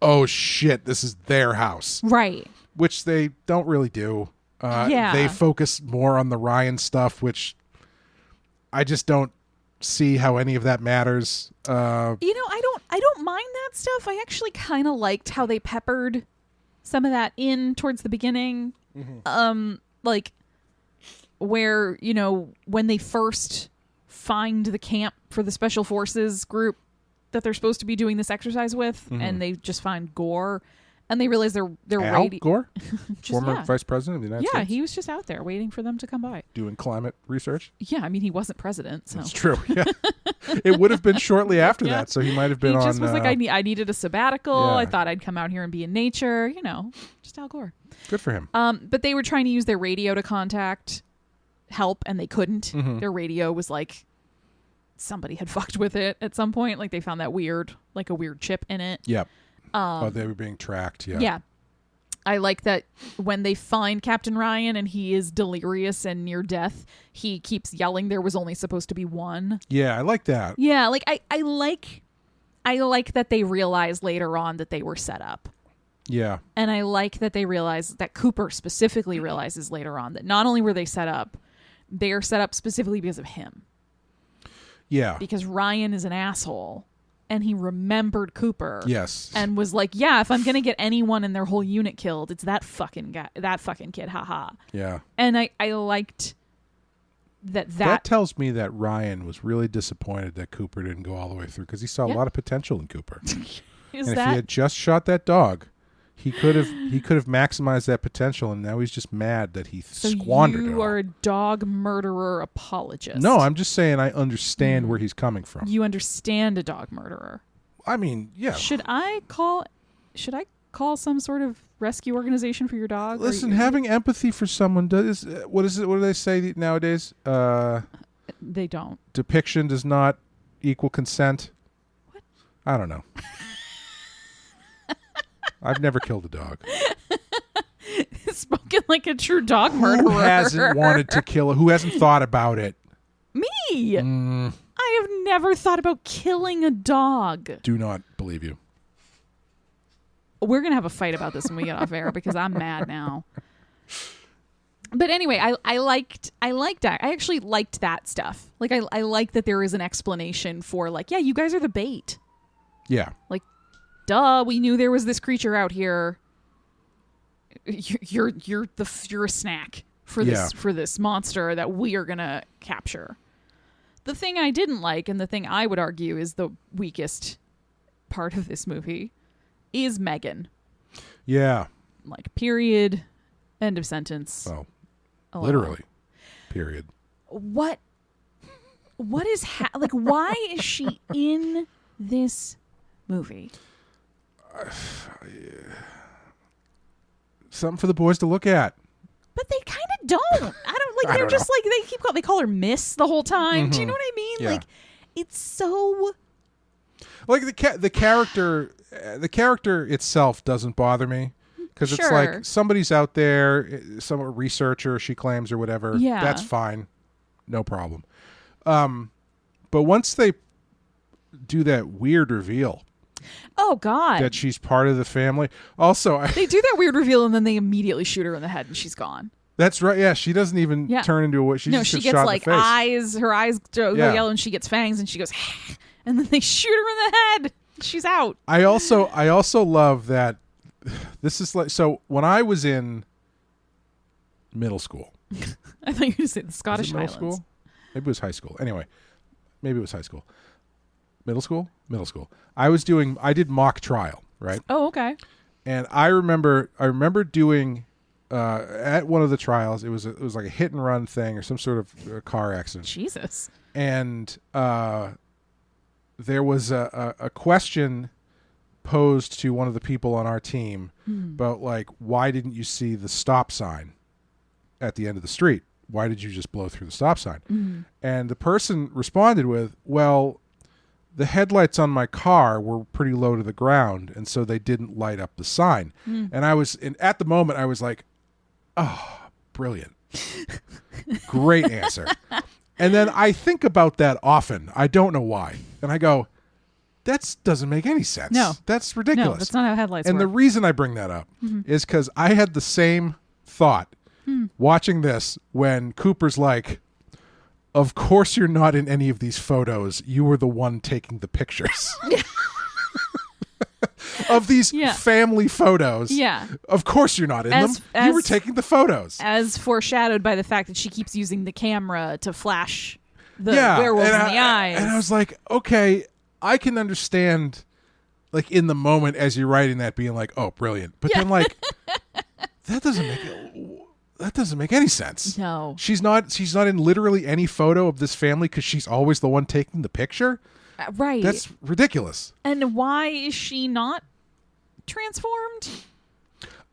oh shit, this is their house. Right. Which they don't really do. They focus more on the Ryan stuff, which I just don't see how any of that matters. I don't mind that stuff. I actually kind of liked how they peppered some of that in towards the beginning. Like where, when they first find the camp for the special forces group that they're supposed to be doing this exercise with, and they just find Gore, and they realize they're Al Gore, former vice president of the United States. Yeah, he was just out there waiting for them to come by doing climate research. Yeah, I mean, he wasn't president, so that's true. Yeah, it would have been shortly after that, so he might have been. He just was like, I needed a sabbatical. Yeah. I thought I'd come out here and be in nature. Just Al Gore. Good for him. But they were trying to use their radio to contact help, and they couldn't. Their radio was like, somebody had fucked with it at some point. Like they found that weird chip in it. Yep. They were being tracked. Yeah. Yeah. I like that when they find Captain Ryan and he is delirious and near death, he keeps yelling there was only supposed to be one. Yeah, I like that. Yeah, like I like that they realized later on that they were set up. Yeah. And I like that they realized that Cooper specifically realizes later on that not only were they set up, they are set up specifically because of him. Yeah. Because Ryan is an asshole. And he remembered Cooper. Yes. And was like, yeah, if I'm going to get anyone in their whole unit killed, it's that fucking guy, that fucking kid, haha. Yeah. And I liked that tells me that Ryan was really disappointed that Cooper didn't go all the way through because he saw a lot of potential in Cooper. If he had just shot that dog, he could have maximized that potential, and now he's just mad that he squandered it. You are a dog murderer apologist. No, I'm just saying I understand where he's coming from. You understand a dog murderer. I mean, yeah. Should I call some sort of rescue organization for your dog? Listen, having empathy for someone what do they say nowadays? They don't. Depiction does not equal consent. What? I don't know. I've never killed a dog. Spoken like a true dog murderer. Who hasn't wanted to kill who hasn't thought about it? Me. I have never thought about killing a dog. Do not believe you. We're going to have a fight about this when we get off air because I'm mad now. But anyway, I liked that. I actually liked that stuff. Like I like that there is an explanation for like, yeah, you guys are the bait. Yeah. Like, duh, we knew there was this creature out here. You're a snack for this monster that we are gonna capture. The thing I didn't like, and the thing I would argue is the weakest part of this movie, is Megan. Yeah. Like, period. End of sentence. Oh, literally. Period. What is like? Why is she in this movie? Something for the boys to look at. But they kind of don't. I don't like. They're just like they call her Miss the whole time. Do you know what I mean? Yeah. Like, it's so. Like the character itself doesn't bother me because it's like somebody's out there, some researcher she claims or whatever. Yeah, that's fine, no problem. But once they do that weird reveal. Oh, God. That she's part of the family. Also, they do that weird reveal and then they immediately shoot her in the head and she's gone. That's right. Yeah, she doesn't even turn into a... She just she gets gets shot like in the face. her eyes go yellow and she gets fangs and she goes, and then they shoot her in the head. She's out. I also love that this is like, so when I was in middle school. I thought you were going to say the Scottish middle Highlands. school? Maybe it was high school. Anyway, maybe it was high school. Middle school? Middle school. I did mock trial, right? Oh, okay. And I remember doing at one of the trials, it was like a hit and run thing or some sort of car accident. Jesus. And there was a question posed to one of the people on our team about, like, why didn't you see the stop sign at the end of the street? Why did you just blow through the stop sign? And the person responded with, well, the headlights on my car were pretty low to the ground, and so they didn't light up the sign. And at the moment I was like, oh, brilliant. Great answer. And then I think about that often. I don't know why. And I go, that doesn't make any sense. No. That's ridiculous. No, that's not how headlights and work. the reason I bring that up is because I had the same thought watching this when Cooper's like, of course you're not in any of these photos. You were the one taking the pictures. Of these family photos. Yeah. Of course you're not in them. You were taking the photos. As foreshadowed by the fact that she keeps using the camera to flash the werewolves in the eyes. And I was like, okay, I can understand, like, in the moment as you're writing that being like, oh, brilliant. But then, like, that doesn't make any sense. No. She's not in literally any photo of this family because she's always the one taking the picture. Right. That's ridiculous. And why is she not transformed?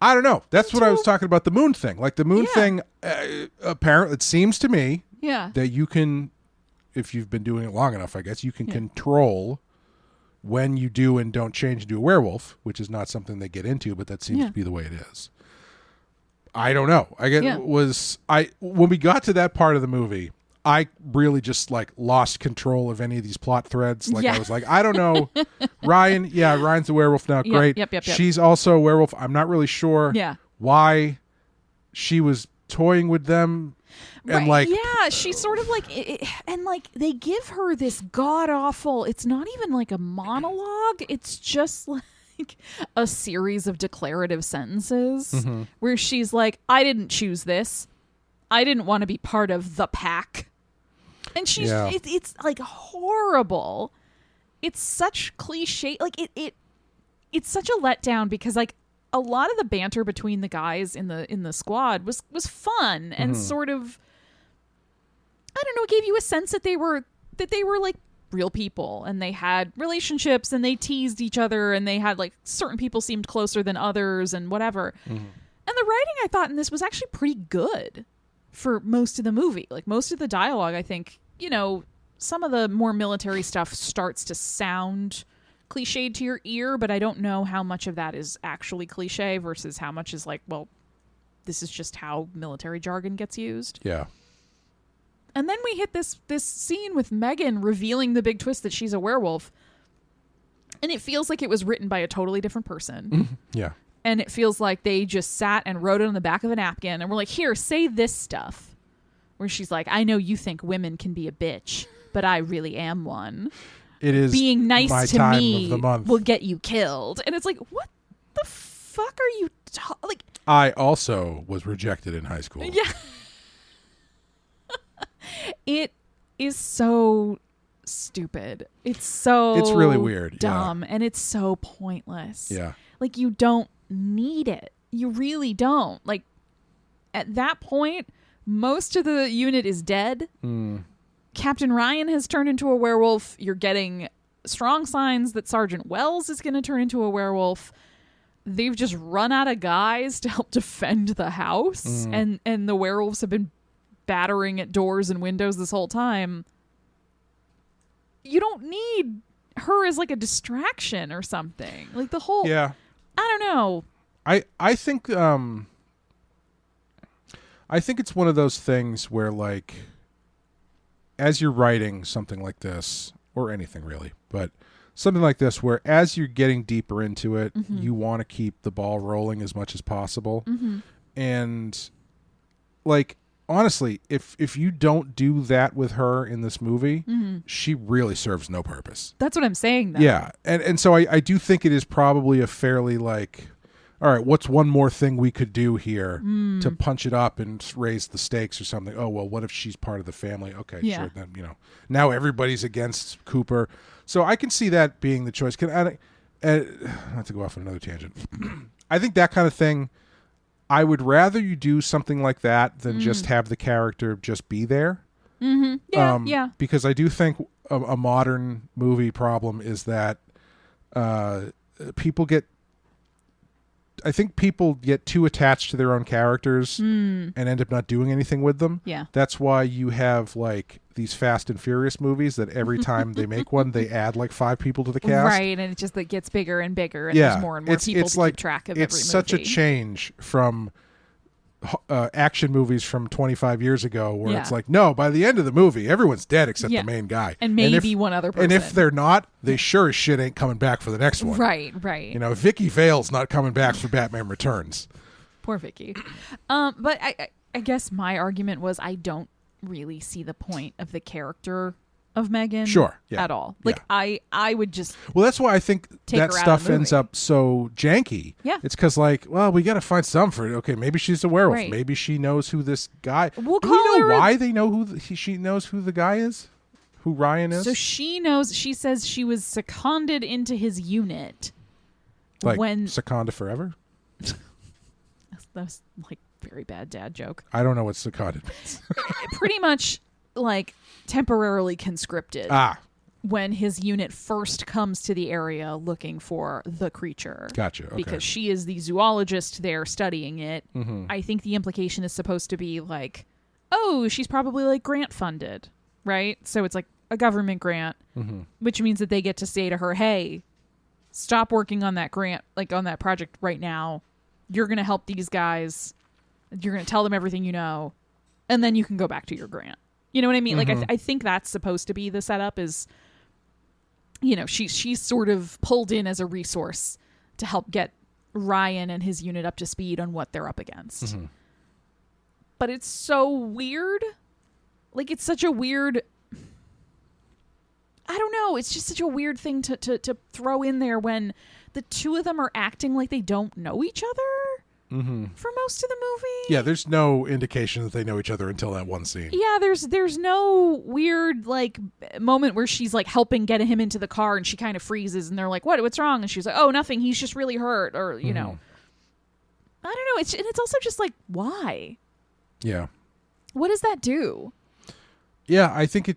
I don't know. That's what I was talking about, the moon thing. Like, the moon thing, apparently, it seems to me that you can, if you've been doing it long enough, I guess, you can control when you do and don't change into a werewolf, which is not something they get into, but that seems to be the way it is. I don't know. When we got to that part of the movie, I really just, like, lost control of any of these plot threads. Like, I was like, I don't know. Ryan's a werewolf now. Great. Yep. She's also a werewolf. I'm not really sure why she was toying with them. And like, she's sort of like, and like they give her this god awful. It's not even like a monologue. It's just like a series of declarative sentences where she's like, "I didn't choose this. I didn't want to be part of the pack." And she's it's like horrible. It's such cliche. Like it's such a letdown because, like, a lot of the banter between the guys in the squad was fun and sort of, I don't know, it gave you a sense that they were like real people and they had relationships and they teased each other and they had, like, certain people seemed closer than others and whatever. And the writing, I thought, in this was actually pretty good for most of the movie. Like, most of the dialogue, I think, you know, some of the more military stuff starts to sound cliched to your ear, but I don't know how much of that is actually cliche versus how much is like, well, this is just how military jargon gets used. Yeah. And then we hit this scene with Megan revealing the big twist that she's a werewolf. And it feels like it was written by a totally different person. Yeah. And it feels like they just sat and wrote it on the back of a napkin and were like, here, say this stuff. Where she's like, I know you think women can be a bitch, but I really am one. It is being nice my to time me of the month. Will get you killed. And it's like, what the fuck are you like? I also was rejected in high school. Yeah. It is so stupid. It's really weird. Dumb. And it's so pointless. Yeah. Like, you don't need it. You really don't. Like, at that point, most of the unit is dead. Captain Ryan has turned into a werewolf. You're getting strong signs that Sergeant Wells is going to turn into a werewolf. They've just run out of guys to help defend the house. And the werewolves have been battering at doors and windows this whole time. You don't need her as, like, a distraction or something. Like, the whole... Yeah. I don't know. I think it's one of those things where, like, as you're writing something like this, or anything really, but something like this where as you're getting deeper into it, you want to keep the ball rolling as much as possible. And, like, honestly, if you don't do that with her in this movie, she really serves no purpose. That's what I'm saying, though. Yeah, and so I do think it is probably a fairly like, all right, what's one more thing we could do here to punch it up and raise the stakes or something? Oh, well, what if she's part of the family? Okay, sure. Then, now everybody's against Cooper. So I can see that being the choice. Not to go off on another tangent. I think that kind of thing, I would rather you do something like that than just have the character just be there. Mm-hmm. Yeah. Because I do think a modern movie problem is that people get too attached to their own characters and end up not doing anything with them. Yeah. That's why you have like these Fast and Furious movies that every time they make one, they add like 5 people to the cast. Right, and it just gets bigger and bigger, and there's more and more people to keep track of every movie. It's such a change from action movies from 25 years ago where it's like, no, by the end of the movie, everyone's dead except the main guy. And maybe one other person. And if they're not, they sure as shit ain't coming back for the next one. Right. Vicky Vale's not coming back for Batman Returns. Poor Vicky. But I guess my argument was I don't really see the point of the character of Megan at all. Like I would just that's why I think that stuff ends movie. up so janky. Yeah. It's because like, well, we got to find some for it. Okay, maybe she's a werewolf. Right. Maybe she knows who this guy. We'll Do we call know her why they know she knows who the guy is? Who Ryan is? So she knows. She says she was seconded into his unit. Like when seconded forever. That's like very bad dad joke. I don't know what seconded means. Pretty much like temporarily conscripted. When his unit first comes to the area looking for the creature. Gotcha. Okay. Because she is the zoologist there studying it. Mm-hmm. I think the implication is supposed to be like, oh, she's probably like grant funded, right? So it's like a government grant, which means that they get to say to her, hey, stop working on that grant, like on that project right now. You're going to help these guys. You're going to tell them everything you know, and then you can go back to your grant. You know what I mean? Like, I think that's supposed to be the setup is, she's sort of pulled in as a resource to help get Ryan and his unit up to speed on what they're up against. Mm-hmm. But it's so weird. Like, it's such a weird... I don't know. It's just such a weird thing to throw in there when the two of them are acting like they don't know each other for most of the movie. Yeah, there's no indication that they know each other until that one scene. Yeah, there's no weird like moment where she's like helping get him into the car and she kind of freezes and they're like, what's wrong? And she's like, oh, nothing. He's just really hurt, or you know. I don't know. It's also just like, why? Yeah. What does that do? Yeah, I think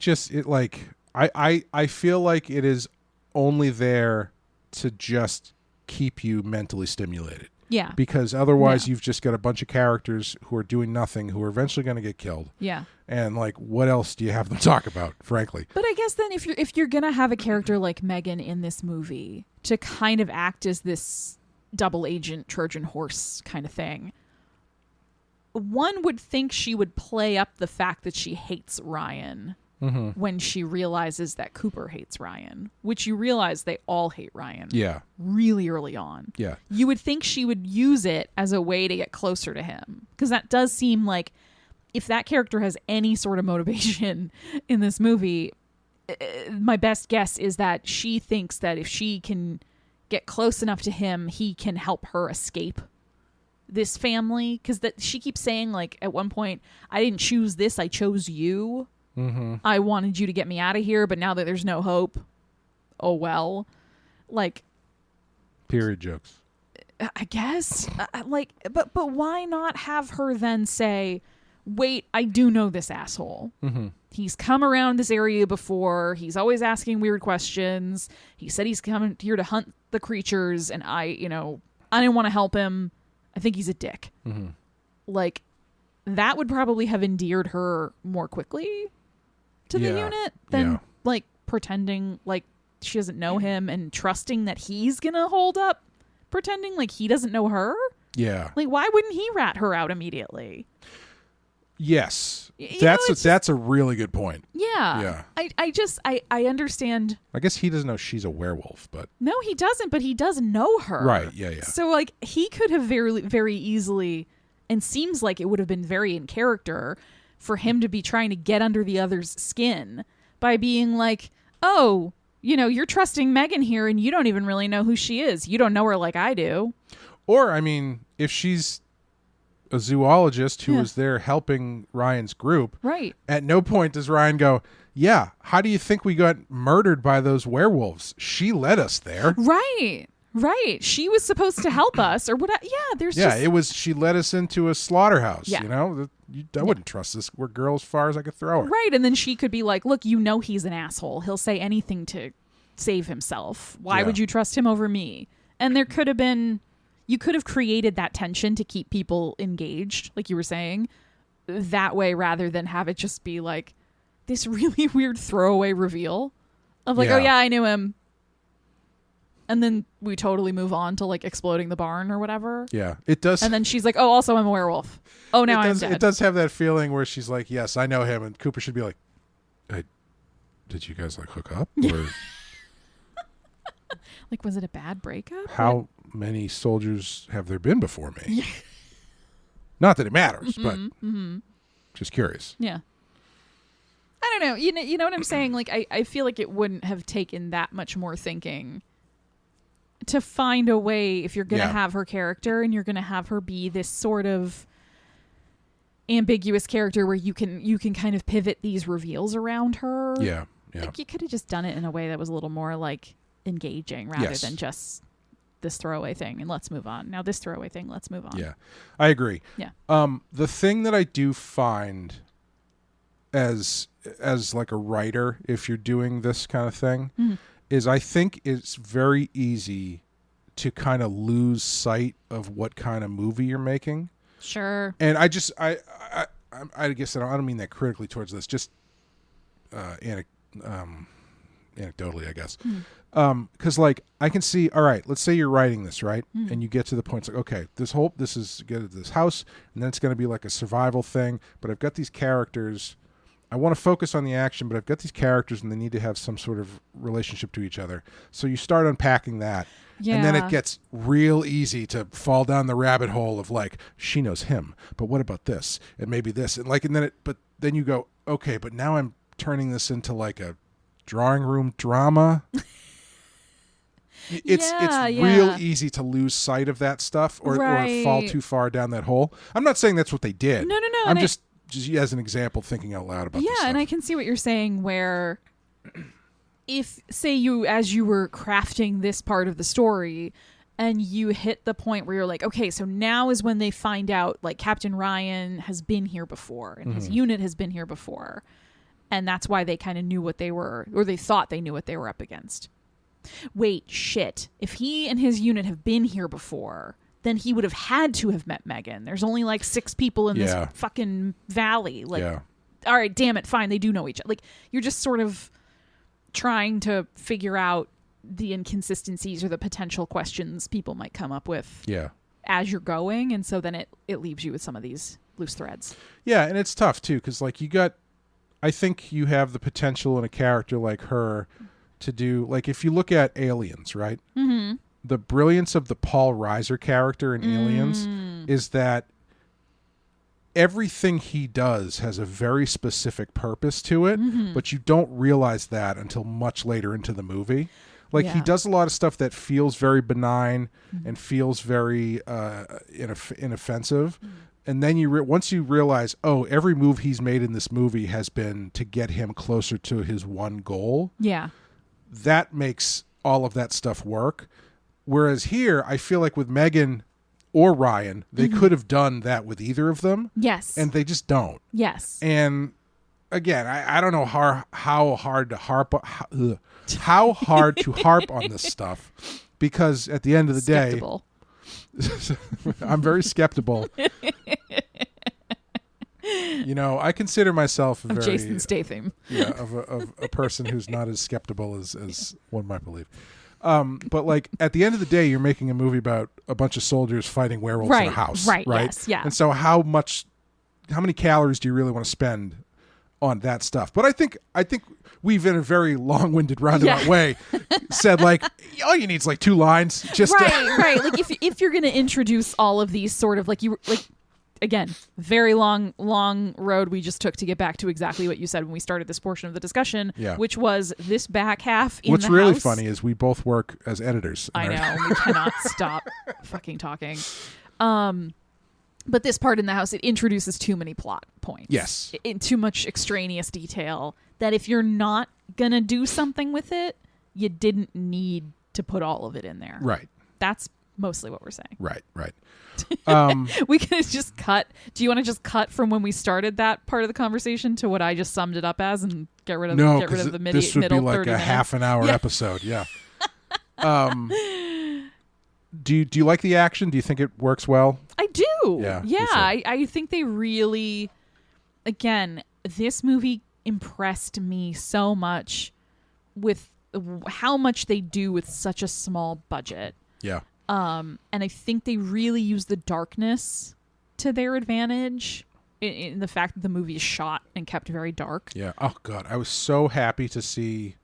I feel like it is only there to just keep you mentally stimulated. Yeah. Because otherwise you've just got a bunch of characters who are doing nothing, who are eventually going to get killed. Yeah. And like, what else do you have them talk about, frankly? But I guess then if you're going to have a character like Megan in this movie to kind of act as this double agent Trojan horse kind of thing, one would think she would play up the fact that she hates Ryan when she realizes that Cooper hates Ryan, which you realize they all hate Ryan. Yeah. Really early on. Yeah. You would think she would use it as a way to get closer to him. Because that does seem like if that character has any sort of motivation in this movie, my best guess is that she thinks that if she can get close enough to him, he can help her escape this family. Because she keeps saying, like, at one point, I didn't choose this, I chose you. I wanted you to get me out of here, but now that there's no hope, oh well. Like, period jokes. I guess. But why not have her then say, wait, I do know this asshole. He's come around this area before. He's always asking weird questions. He said he's coming here to hunt the creatures, and I didn't want to help him. I think he's a dick. Like, that would probably have endeared her more quickly to the unit than like pretending like she doesn't know him and trusting that he's gonna hold up, pretending like he doesn't know her. Yeah. Like, why wouldn't he rat her out immediately? Yes. That's a really good point. Yeah. I understand. I guess he doesn't know she's a werewolf, but no, he doesn't, but he does know her. Right. Yeah. So like he could have very, very easily, and seems like it would have been very in character, for him to be trying to get under the other's skin by being like, oh, you know, you're trusting Megan here and you don't even really know who she is. You don't know her like I do. Or, I mean, if she's a zoologist who was there helping Ryan's group, right? At no point does Ryan go, yeah, how do you think we got murdered by those werewolves? She led us there. Right. She was supposed to help us or what? It was, she led us into a slaughterhouse, Yeah. you know? I wouldn't trust this girl as far as I could throw her. Right. And then she could be like, look, you know he's an asshole. He'll say anything to save himself. Why would you trust him over me? And there could have been, you could have created that tension to keep people engaged, like you were saying, that way rather than have it just be like this really weird throwaway reveal of like, oh yeah, I knew him. And then we totally move on to like exploding the barn or whatever. Yeah, it does. And then she's like, oh, also I'm a werewolf. Oh, now I'm dead. It does have that feeling where she's like, yes, I know him. And Cooper should be like, hey, did you guys like hook up? Or like, was it a bad breakup? How many soldiers have there been before me? Not that it matters, but just curious. Yeah. I don't know. You know what I'm saying? Like, I feel like it wouldn't have taken that much more thinking to find a way, if you're going to have her character and you're going to have her be this sort of ambiguous character where you can kind of pivot these reveals around her. Yeah. Like, you could have just done it in a way that was a little more like engaging rather than just this throwaway thing and let's move on. Now this throwaway thing, let's move on. Yeah. I agree. Yeah. The thing that I do find as like a writer, if you're doing this kind of thing, is I think it's very easy to kind of lose sight of what kind of movie you're making. Sure. And I guess I don't mean that critically towards this, just anecdotally, I guess. Because like I can see, all right, let's say you're writing this, right? And you get to the point, it's like, okay, this is get to this house, and then it's going to be like a survival thing, but I've got these characters. I want to focus on the action, but I've got these characters and they need to have some sort of relationship to each other. So you start unpacking that. Yeah. And then it gets real easy to fall down the rabbit hole of like, she knows him, but what about this? And maybe this. And then you go, okay, but now I'm turning this into like a drawing room drama. It's real easy to lose sight of that stuff or fall too far down that hole. I'm not saying that's what they did. No. I'm just as an example, thinking out loud about this stuff. And I can see what you're saying where if, say as you were crafting this part of the story and you hit the point where you're like, okay, so now is when they find out like Captain Ryan has been here before and his unit has been here before. And that's why they kind of knew what they were, or they thought they knew what they were up against. Wait, shit. If he and his unit have been here before, then he would have had to have met Megan. There's only like 6 people in this fucking valley. Like, all right, damn it, fine, they do know each other. Like, you're just sort of trying to figure out the inconsistencies or the potential questions people might come up with as you're going, and so then it leaves you with some of these loose threads. Yeah, and it's tough, too, because, like, I think you have the potential in a character like her to do, like, if you look at Aliens, right? Mm-hmm. The brilliance of the Paul Reiser character in Aliens is that everything he does has a very specific purpose to it, but you don't realize that until much later into the movie. Like, he does a lot of stuff that feels very benign and feels very inoffensive. And then once you realize, oh, every move he's made in this movie has been to get him closer to his one goal. Yeah. That makes all of that stuff work. Whereas here, I feel like with Megan or Ryan, they could have done that with either of them. Yes. And they just don't. Yes. And again, I don't know how hard to harp on this stuff, because at the end of the day, I'm very skeptical. You know, I consider myself a very Jason Statham. Of a person who's not as skeptical as one might believe. But like at the end of the day, you're making a movie about a bunch of soldiers fighting werewolves in a house, right? Yes, yeah. And so how many calories do you really want to spend on that stuff? But I think we've, in a very long-winded roundabout way, said like all you need is like 2 lines, just right. Like if you're going to introduce all of these sort of like again, very long road we just took to get back to exactly what you said when we started this portion of the discussion, which was this back half in What's the really house. funny is we both work as editors. I know. We cannot stop fucking talking. But this part in the house, it introduces too many plot points. Yes. Too much extraneous detail that if you're not going to do something with it, you didn't need to put all of it in there. Right. That's mostly what we're saying. Right. We can just cut. Do you want to just cut from when we started that part of the conversation to what I just summed it up as and get rid of the this would middle be like 30 a minutes? half an hour episode. Yeah. Do you like the action? Do you think it works well? I do. Yeah. I think they really, again, this movie impressed me so much with how much they do with such a small budget. Yeah. And I think they really use the darkness to their advantage in the fact that the movie is shot and kept very dark. Yeah. Oh God, I was so happy to see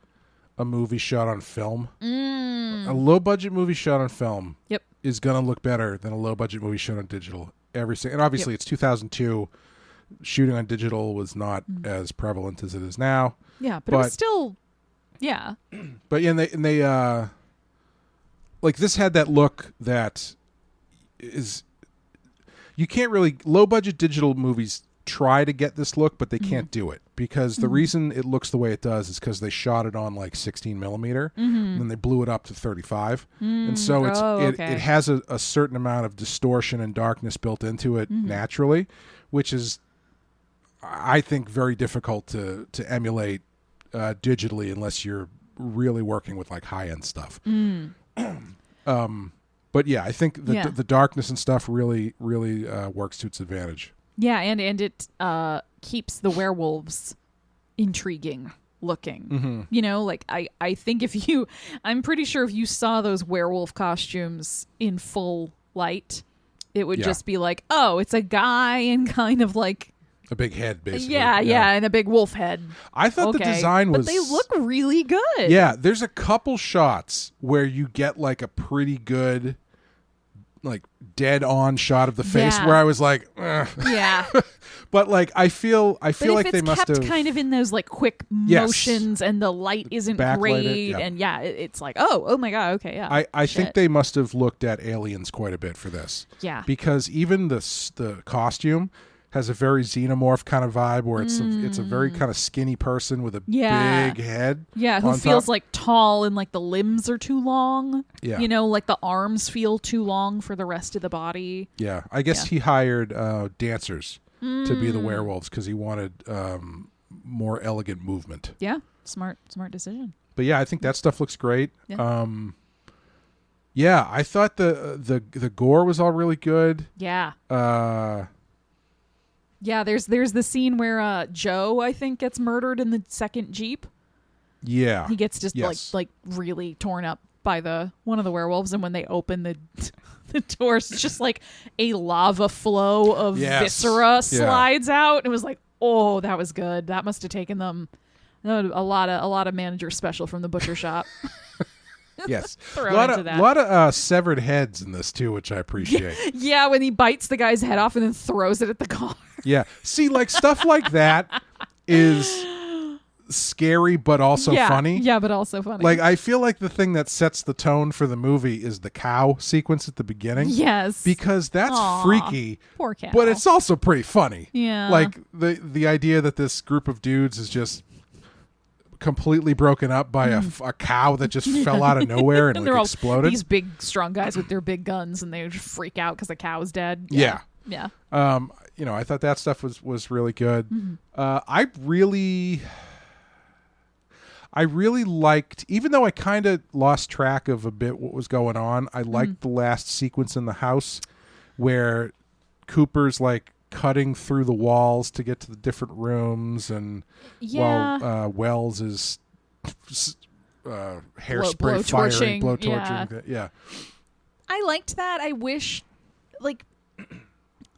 a movie shot on film. A low budget movie shot on film is gonna look better than a low budget movie shot on digital. And obviously it's 2002. Shooting on digital was not as prevalent as it is now. Yeah, but it was still, But they like this had that look that is, you can't really, low budget digital movies try to get this look, but they can't do it because the reason it looks the way it does is because they shot it on like 16 millimeter and then they blew it up to 35. And so it has a certain amount of distortion and darkness built into it naturally, which is, I think, very difficult to emulate digitally unless you're really working with like high-end stuff. But yeah, I think the darkness and stuff really works to its advantage. Yeah, and it keeps the werewolves intriguing looking. You know, like I think I'm pretty sure if you saw those werewolf costumes in full light, it would just be like, oh, it's a guy and kind of like a big head, basically. Yeah, and a big wolf head. I thought the design was... But they look really good. Yeah, there's a couple shots where you get like a pretty good, like, dead-on shot of the face where I was like, ugh. Yeah. But like, I feel like they must have... But if it's kept kind of in those like quick motions and the light isn't great, and it's like, oh my God, okay, yeah. I think they must have looked at Aliens quite a bit for this. Yeah. Because even the costume has a very xenomorph kind of vibe where it's a very kind of skinny person with a big head. Yeah, who feels like tall and like the limbs are too long. Yeah. You know, like the arms feel too long for the rest of the body. Yeah. I guess he hired dancers to be the werewolves because he wanted more elegant movement. Yeah. Smart decision. But yeah, I think that stuff looks great. Yeah. I thought the gore was all really good. Yeah. Yeah, there's the scene where Joe, I think, gets murdered in the second Jeep. Yeah. He gets just like really torn up by one of the werewolves, and when they open the doors, it's just like a lava flow of viscera slides out. It was like, oh, that was good. That must have taken them a lot of manager special from the butcher shop. Yes, a lot of severed heads in this too, which I appreciate. Yeah, when he bites the guy's head off and then throws it at the car. Yeah, see, like stuff like that is scary, but also funny. Yeah, but also funny. Like I feel like the thing that sets the tone for the movie is the cow sequence at the beginning. Yes, because that's freaky. Poor cow. But it's also pretty funny. Yeah, like the idea that this group of dudes is just completely broken up by a cow that just fell out of nowhere and like exploded. These big strong guys with their big guns, and they just freak out because the cow's dead. Yeah. You know, I thought that stuff was really good. I really liked, even though I kind of lost track of a bit what was going on, I liked the last sequence in the house where Cooper's like cutting through the walls to get to the different rooms, and while Wells is hairspray firing, blow torching. Yeah. I liked that. I wish, like,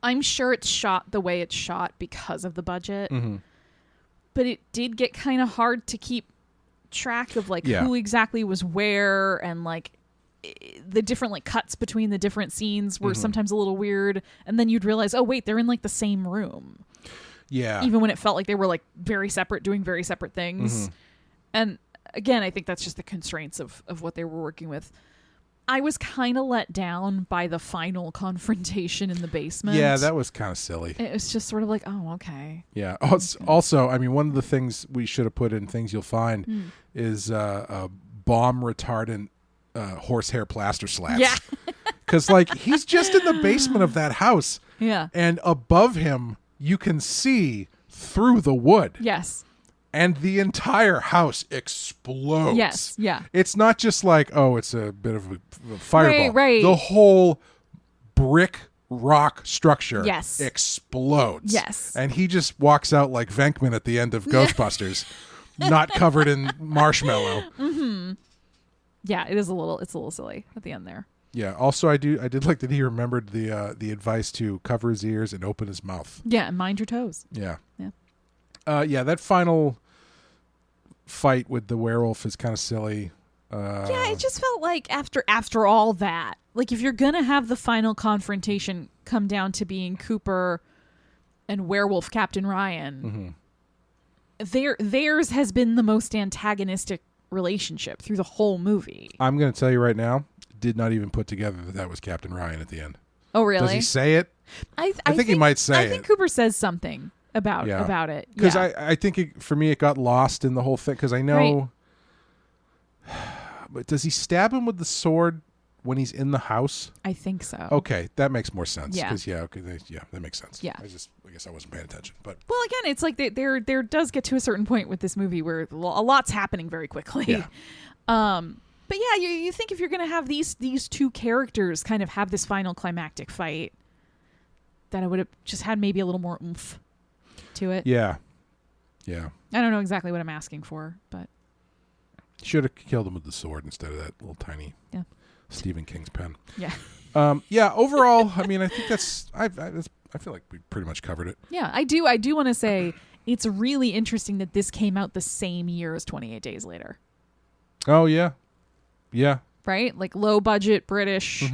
I'm sure it's shot the way it's shot because of the budget, but it did get kind of hard to keep track of like who exactly was where, and like the different like cuts between the different scenes were sometimes a little weird, and then you'd realize, oh wait, they're in like the same room. Yeah. Even when it felt like they were like very separate, doing very separate things. And again, I think that's just the constraints of what they were working with. I was kind of let down by the final confrontation in the basement. Yeah, that was kind of silly. It was just sort of like, oh, okay. Yeah. Also, I mean, one of the things we should have put in things you'll find is a bomb retardant horsehair plaster slats. Yeah. Because, like, he's just in the basement of that house. Yeah. And above him, you can see through the wood. Yes. And the entire house explodes. Yes, yeah. It's not just like, oh, it's a bit of a fireball. Right. The whole brick rock structure explodes. Yes. And he just walks out like Venkman at the end of Ghostbusters, not covered in marshmallow. Yeah, it's a little silly at the end there. Yeah. Also, I did like that he remembered the advice to cover his ears and open his mouth. Yeah, and mind your toes. Yeah. Yeah. That final fight with the werewolf is kind of silly. Yeah, it just felt like after all that, like if you're gonna have the final confrontation come down to being Cooper and werewolf Captain Ryan, theirs has been the most antagonistic relationship through the whole movie. I'm going to tell you right now, did not even put together that was Captain Ryan at the end. Oh, really? Does he say it? I think he might say it. I think Cooper says something about it. Because I think for me it got lost in the whole thing because I know. Right. But does he stab him with the sword when he's in the house? I think so. Okay, that makes more sense. Yeah. Because that makes sense. Yeah. I guess I wasn't paying attention. But well, again, it's like there does get to a certain point with this movie where a lot's happening very quickly. Yeah. But yeah, you think if you're going to have these two characters kind of have this final climactic fight, that it would have just had maybe a little more oomph to it. Yeah. I don't know exactly what I'm asking for, but should have killed him with the sword instead of that little tiny Stephen King's pen. Yeah. Overall, I mean, I think I feel like we pretty much covered it. Yeah, I do want to say it's really interesting that this came out the same year as 28 Days Later. Oh yeah. Yeah. Right? Like low budget British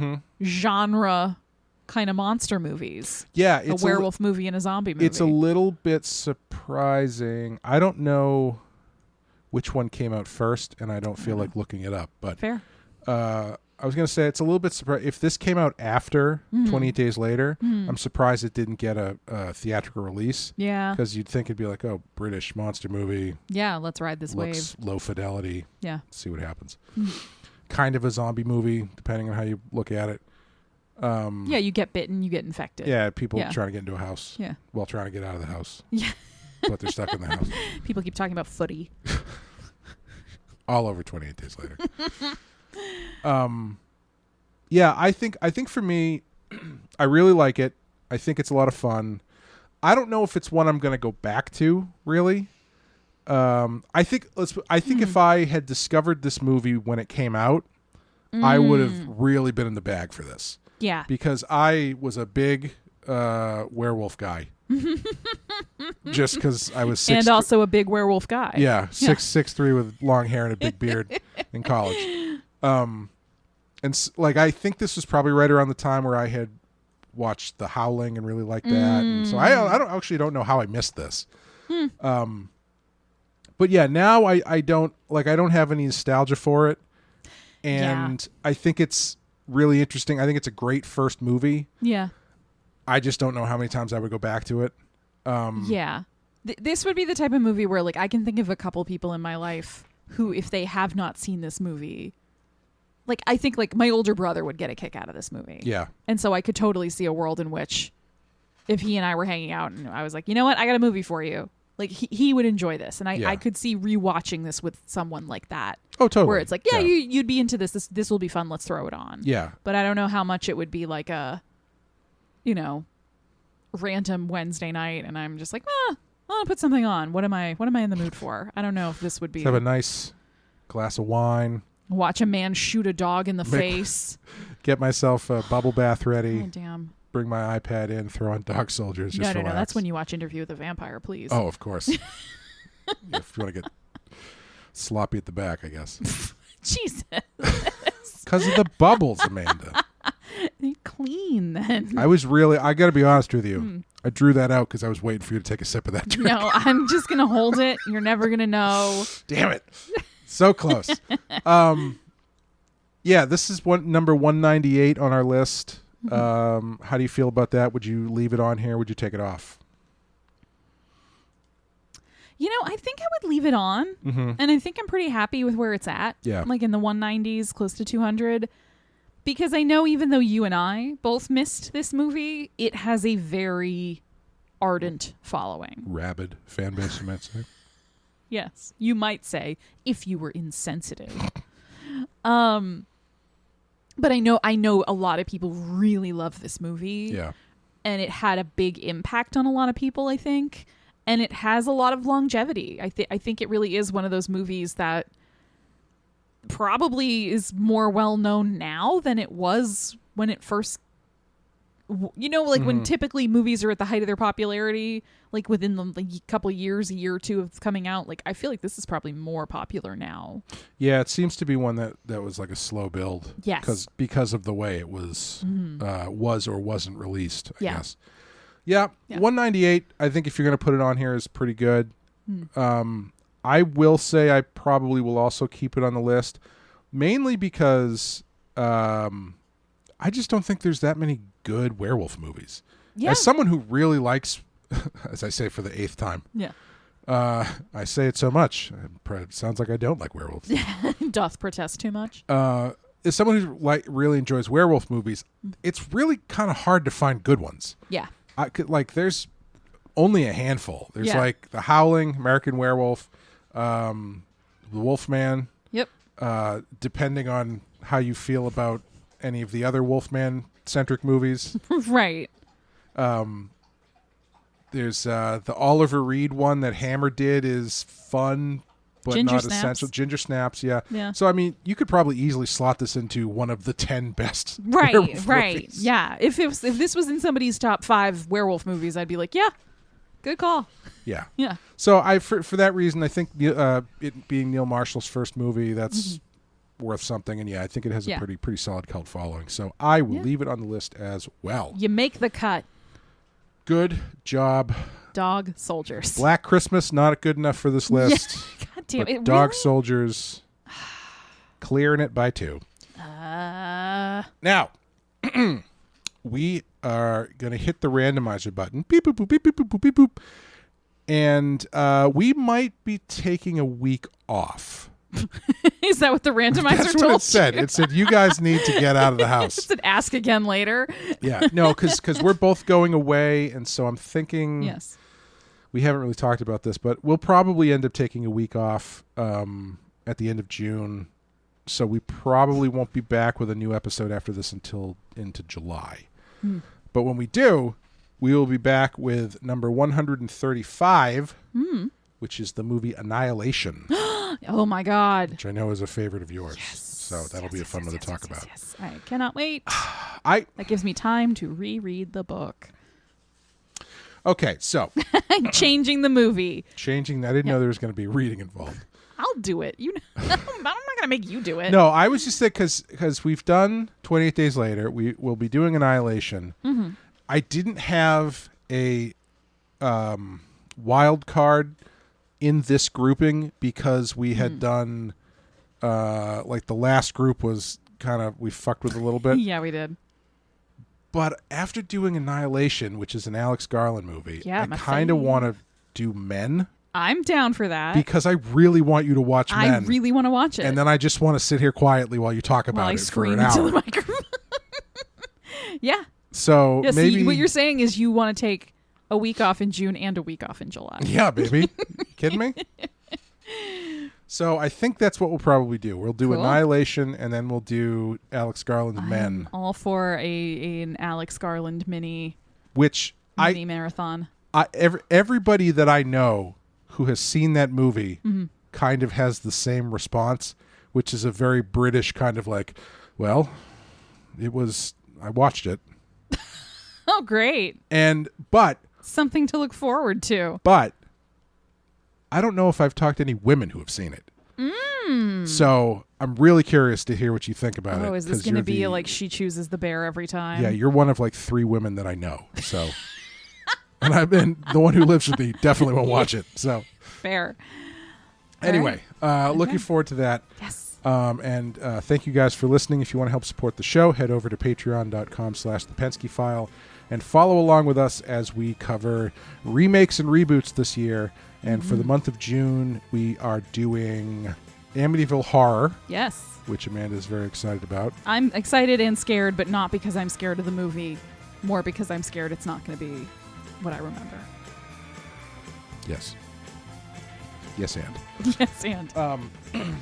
genre kind of monster movies. Yeah, it's a werewolf movie and a zombie movie. It's a little bit surprising. I don't know which one came out first, and I don't feel like looking it up. But fair. I was going to say it's a little bit surprising. If this came out after 28 Days Later, I'm surprised it didn't get a theatrical release. Yeah. Because you'd think it'd be like, oh, British monster movie. Yeah, let's ride this looks wave. Low fidelity. Yeah. See what happens. Kind of a zombie movie, depending on how you look at it. Yeah, you get bitten, you get infected. Yeah, people trying to get into a house. Yeah. While trying to get out of the house. Yeah. But they're stuck in the house. People keep talking about footy. All over 28 Days Later. Yeah, I think for me, I really like it. I think it's a lot of fun. I don't know if it's one I'm going to go back to, really. I think if I had discovered this movie when it came out, I would have really been in the bag for this. Yeah. Because I was a big werewolf guy. Just because I was 6'3", and also a big werewolf guy. Yeah, 6'3" with long hair and a big beard in college. And like I think this was probably right around the time where I had watched The Howling and really liked that. And so I don't know how I missed this. But yeah, now I don't have any nostalgia for it. And I think it's really interesting. I think it's a great first movie. Yeah. I just don't know how many times I would go back to it. Yeah. This would be the type of movie where like I can think of a couple people in my life who, if they have not seen this movie, like I think like my older brother would get a kick out of this movie. Yeah. And so I could totally see a world in which if he and I were hanging out and I was like, you know what, I got a movie for you. Like he would enjoy this. And I could see rewatching this with someone like that. Oh, totally. Where it's like, you'd be into this. This will be fun. Let's throw it on. Yeah. But I don't know how much it would be like a, random Wednesday night. And I'm just like, I'll put something on. What am I in the mood for? I don't know if this would be. Let's have a nice glass of wine. Watch a man shoot a dog in the face. Get myself a bubble bath ready. Oh, damn. Bring my iPad in, throw on Dog Soldiers. Just No. That's when you watch Interview with a Vampire, please. Oh, of course. If you want to get sloppy at the back, I guess. Jesus. Because of the bubbles, Amanda. Clean then. I got to be honest with you. I drew that out because I was waiting for you to take a sip of that drink. No, I'm just going to hold it. You're never going to know. Damn it. So close. Yeah, this is number 198 on our list. How do you feel about that? Would you leave it on here? Would you take it off? I think I would leave it on. And I think I'm pretty happy with where it's at. Yeah. Like in the 190s, close to 200. Because I know even though you and I both missed this movie, it has a very ardent following. Rabid fan base, you might say. Yes, you might say, if you were insensitive. But I know a lot of people really love this movie. Yeah. And it had a big impact on a lot of people, I think. And it has a lot of longevity. I think it really is one of those movies that probably is more well known now than it was when it first, when typically movies are at the height of their popularity, like within the couple of years, a year or two of coming out. Like I feel like this is probably more popular now. Yeah, it seems to be one that was like a slow build. Yes, because of the way it was or wasn't released. I guess. Yeah, 198. I think if you're going to put it on here is pretty good. I will say I probably will also keep it on the list, mainly because I just don't think there's that many good werewolf movies. Yeah. As someone who really likes, as I say for the 8th time, I say it so much. It sounds like I don't like werewolves. Doth protest too much. As someone who really enjoys werewolf movies, it's really kind of hard to find good ones. Yeah. There's only a handful. There's like The Howling, American Werewolf, The Wolfman. Yep. Depending on how you feel about any of the other Wolfman-centric movies. Right. There's the Oliver Reed one that Hammer did is fun, but Ginger not Snaps. essential. Ginger Snaps, yeah. So, I mean, you could probably easily slot this into one of the 10 best werewolf movies. Yeah. If this was in somebody's top 5 werewolf movies, I'd be like, yeah, good call. Yeah. Yeah. So for that reason, I think it being Neil Marshall's first movie, that's worth something. And I think it has a pretty solid cult following. So I will leave it on the list as well. You make the cut. Good job. Dog Soldiers. Black Christmas, not good enough for this list. God damn it. Dog really? Soldiers, clearing it by 2. Now, we are going to hit the randomizer button. Beep, boop, boop, beep, boop, boop, beep, boop. And we might be taking a week off. Is that what the randomizer That's told what it said. you? It said, you guys need to get out of the house. It said, ask again later. Yeah. No, because we're both going away. And so I'm thinking... Yes. We haven't really talked about this, but we'll probably end up taking a week off at the end of June. So we probably won't be back with a new episode after this until into July. But when we do, we will be back with number 135, which is the movie Annihilation. Oh, my God. Which I know is a favorite of yours. Yes. So that'll be a fun one to talk about. Yes. I cannot wait. That gives me time to reread the book. Okay, so. Changing the movie. I didn't know there was going to be reading involved. I'll do it. I'm not going to make you do it. No, I was just saying because we've done 28 Days Later. We will be doing Annihilation. I didn't have a wild card in this grouping because we had done like the last group was kind of we fucked with a little bit. Yeah, we did. But after doing Annihilation, which is an Alex Garland movie, I kind of want to do Men. I'm down for that. Because I really want you to watch Men. I really want to watch it. And then I just want to sit here quietly while you talk about it for an hour. Into the microphone. Yeah. So maybe... what you're saying is you want to take a week off in June and a week off in July. Yeah, baby. Kidding me? So I think that's what we'll probably do. We'll do Annihilation, and then we'll do Alex Garland's Men. All for an Alex Garland mini marathon. marathon. Everybody that I know who has seen that movie kind of has the same response, which is a very British kind of like, well, I watched it. Oh, great. But something to look forward to. But I don't know if I've talked to any women who have seen it. So I'm really curious to hear what you think about it. Oh, is this going to be like she chooses the bear every time? Yeah, you're one of like 3 women that I know. So, and I've been the one who lives with me definitely won't watch it. So fair. Anyway, looking forward to that. Yes. And thank you guys for listening. If you want to help support the show, head over to patreon.com/thepensky-file and follow along with us as we cover remakes and reboots this year. And for the month of June, we are doing Amityville Horror. Yes. Which Amanda is very excited about. I'm excited and scared, but not because I'm scared of the movie. More because I'm scared it's not going to be what I remember. Yes. Yes, and. Yes, and.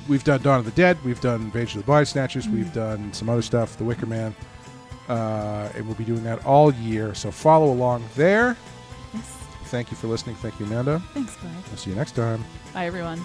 We've done Dawn of the Dead. We've done Invasion of the Body Snatchers. We've done some other stuff, The Wicker Man. And we'll be doing that all year. So follow along there. Yes. Thank you for listening. Thank you, Amanda. Thanks, bud. I'll see you next time. Bye, everyone.